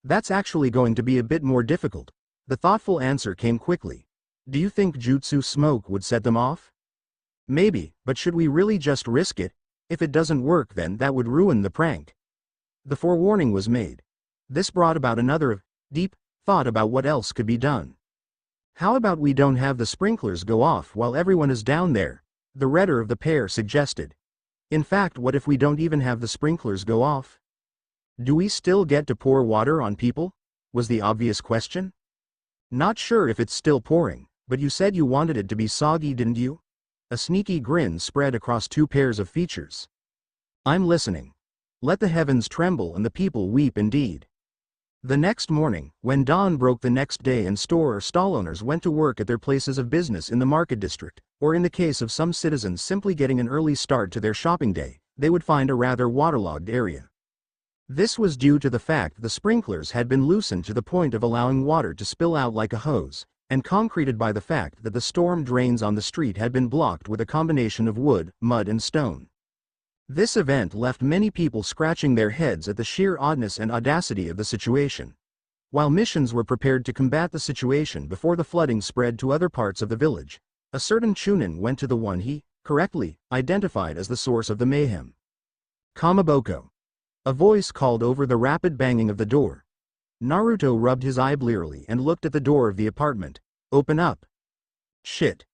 That's actually going to be a bit more difficult. The thoughtful answer came quickly. Do you think jutsu smoke would set them off? Maybe, but should we really just risk it? If it doesn't work, then that would ruin the prank. The forewarning was made. This brought about another deep thought about what else could be done. How about we don't have the sprinklers go off while everyone is down there? The redder of the pair suggested. In fact, what if we don't even have the sprinklers go off? Do we still get to pour water on people? Was the obvious question. Not sure if it's still pouring, but you said you wanted it to be soggy, didn't you? A sneaky grin spread across two pairs of features. I'm listening. Let the heavens tremble and the people weep indeed. The next morning, when dawn broke the next day and store or stall owners went to work at their places of business in the market district, or in the case of some citizens simply getting an early start to their shopping day, they would find a rather waterlogged area. This was due to the fact the sprinklers had been loosened to the point of allowing water to spill out like a hose, and concreted by the fact that the storm drains on the street had been blocked with a combination of wood, mud and stone. This event left many people scratching their heads at the sheer oddness and audacity of the situation. While missions were prepared to combat the situation before the flooding spread to other parts of the village, a certain Chunin went to the one he, correctly, identified as the source of the mayhem. Kamaboko. A voice called over the rapid banging of the door. Naruto rubbed his eye blearily and looked at the door of the apartment. Open up. Shit.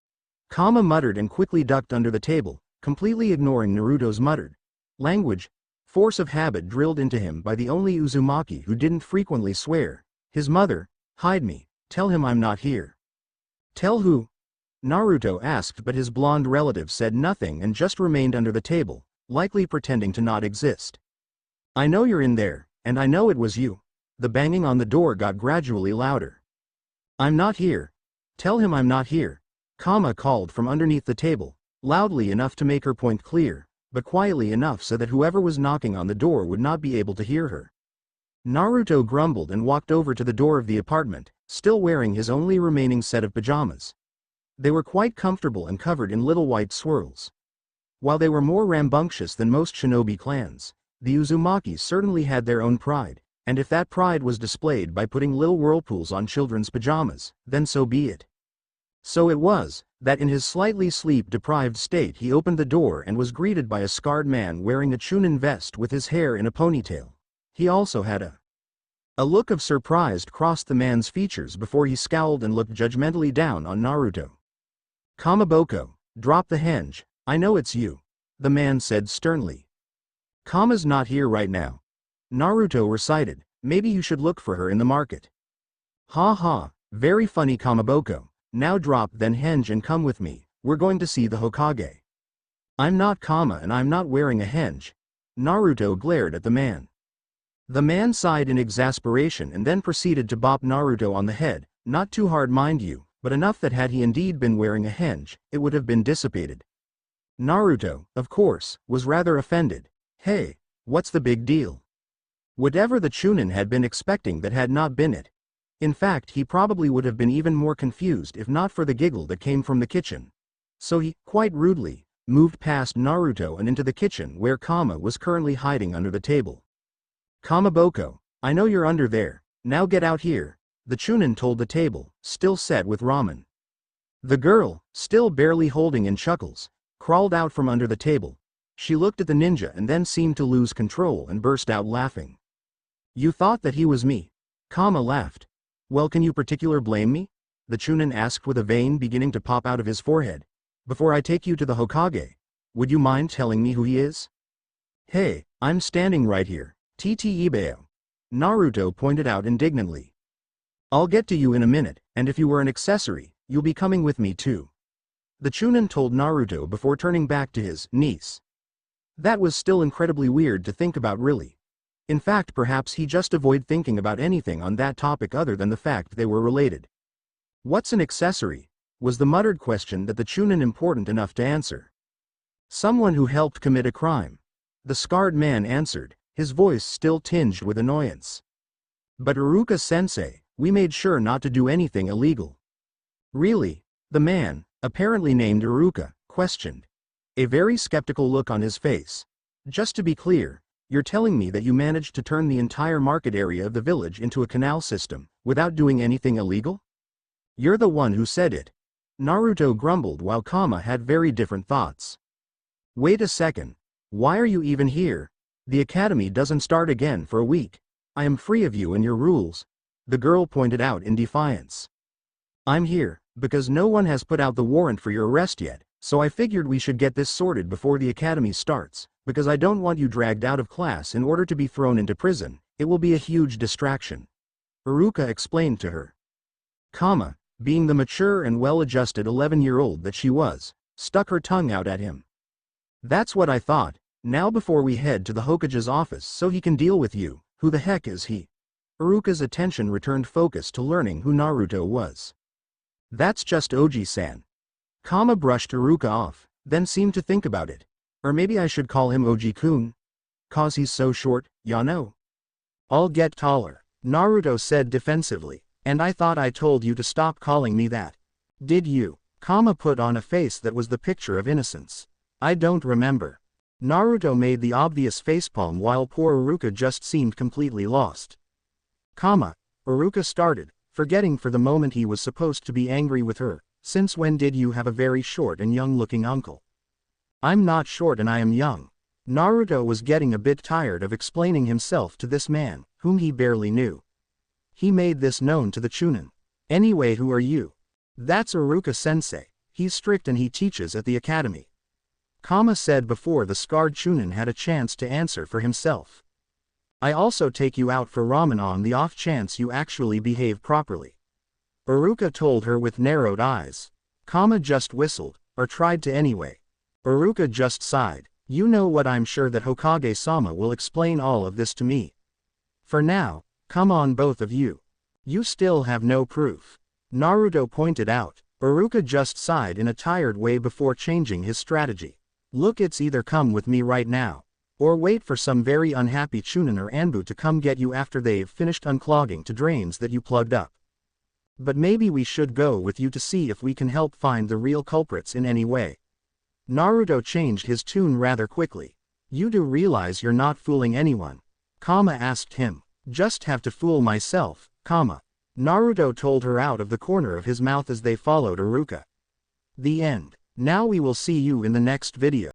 Kama muttered and quickly ducked under the table, completely ignoring Naruto's muttered language, force of habit drilled into him by the only Uzumaki who didn't frequently swear, his mother. Hide me, tell him I'm not here. Tell who? Naruto asked, but his blonde relative said nothing and just remained under the table, likely pretending to not exist. I know you're in there, and I know it was you. The banging on the door got gradually louder. I'm not here. Tell him I'm not here. Kama called from underneath the table, loudly enough to make her point clear, but quietly enough so that whoever was knocking on the door would not be able to hear her. Naruto grumbled and walked over to the door of the apartment, still wearing his only remaining set of pajamas. They were quite comfortable and covered in little white swirls. While they were more rambunctious than most shinobi clans, The Uzumaki certainly had their own pride, and if that pride was displayed by putting little whirlpools on children's pajamas, then so be it. So it was, that in his slightly sleep-deprived state he opened the door and was greeted by a scarred man wearing a chunin vest with his hair in a ponytail. He also had a look of surprise crossed the man's features before he scowled and looked judgmentally down on Naruto. "Kamaboko, drop the henge, I know it's you," the man said sternly. "Kama's not here right now," Naruto recited, "maybe you should look for her in the market." "Ha ha, very funny Kamaboko, now drop then henge and come with me, we're going to see the Hokage." "I'm not Kama and I'm not wearing a henge," Naruto glared at the man. The man sighed in exasperation and then proceeded to bop Naruto on the head, not too hard mind you, but enough that had he indeed been wearing a henge, it would have been dissipated. Naruto, of course, was rather offended. Hey, what's the big deal? Whatever the Chunin had been expecting that had not been it. In fact, he probably would have been even more confused if not for the giggle that came from the kitchen. So he, quite rudely, moved past Naruto and into the kitchen where Kama was currently hiding under the table. "Kamaboko, I know you're under there, now get out here," the Chunin told the table, still set with ramen. The girl, still barely holding in chuckles, crawled out from under the table. She looked at the ninja and then seemed to lose control and burst out laughing. "You thought that he was me?" Kama laughed. "Well, can you particular blame me?" the Chunin asked with a vein beginning to pop out of his forehead. "Before I take you to the Hokage, would you mind telling me who he is?" "Hey, I'm standing right here, TT Ibeo," Naruto pointed out indignantly. "I'll get to you in a minute, and if you were an accessory, you'll be coming with me too," the Chunin told Naruto before turning back to his niece. That was still incredibly weird to think about, really. In fact, perhaps he just avoided thinking about anything on that topic other than the fact they were related. "What's an accessory?" was the muttered question that the Chunin important enough to answer. "Someone who helped commit a crime," the scarred man answered, his voice still tinged with annoyance. "But Iruka-sensei, we made sure not to do anything illegal." "Really?" the man, apparently named Iruka, questioned. A very skeptical look on his face. "Just to be clear, you're telling me that you managed to turn the entire market area of the village into a canal system, without doing anything illegal?" "You're the one who said it," Naruto grumbled while Kama had very different thoughts. "Wait a second. Why are you even here? The academy doesn't start again for a week. I am free of you and your rules," the girl pointed out in defiance. "I'm here, because no one has put out the warrant for your arrest yet, so I figured we should get this sorted before the academy starts, because I don't want you dragged out of class in order to be thrown into prison, it will be a huge distraction," Iruka explained to her. Kama, being the mature and well-adjusted 11-year-old that she was, stuck her tongue out at him. "That's what I thought. Now before we head to the Hokage's office so he can deal with you, who the heck is he?" Iruka's attention returned focus to learning who Naruto was. "That's just Oji-san." Kama brushed Iruka off, then seemed to think about it. "Or maybe I should call him Oji-kun? 'Cause he's so short, ya know." "I'll get taller," Naruto said defensively, "and I thought I told you to stop calling me that." "Did you?" Kama put on a face that was the picture of innocence. "I don't remember." Naruto made the obvious facepalm while poor Iruka just seemed completely lost. "Kama," Iruka started, forgetting for the moment he was supposed to be angry with her. "Since when did you have a very short and young-looking uncle?" "I'm not short and I am young." Naruto was getting a bit tired of explaining himself to this man, whom he barely knew. He made this known to the Chunin. "Anyway, who are you?" "That's Iruka-sensei, he's strict and he teaches at the academy," Kama said before the scarred Chunin had a chance to answer for himself. "I also take you out for ramen on the off chance you actually behave properly," Iruka told her with narrowed eyes. Kama just whistled, or tried to anyway. Iruka just sighed. "You know what, I'm sure that Hokage-sama will explain all of this to me. For now, come on both of you. You still have no proof," Naruto pointed out. Iruka just sighed in a tired way before changing his strategy. "Look, it's either come with me right now, or wait for some very unhappy Chunin or Anbu to come get you after they've finished unclogging to drains that you plugged up. But maybe we should go with you to see if we can help find the real culprits in any way." Naruto changed his tune rather quickly. You do realize you're not fooling anyone? Kama asked him. Just have to fool myself, Kama. Naruto told her out of the corner of his mouth as they followed Iruka. The end. Now we will see you in the next video.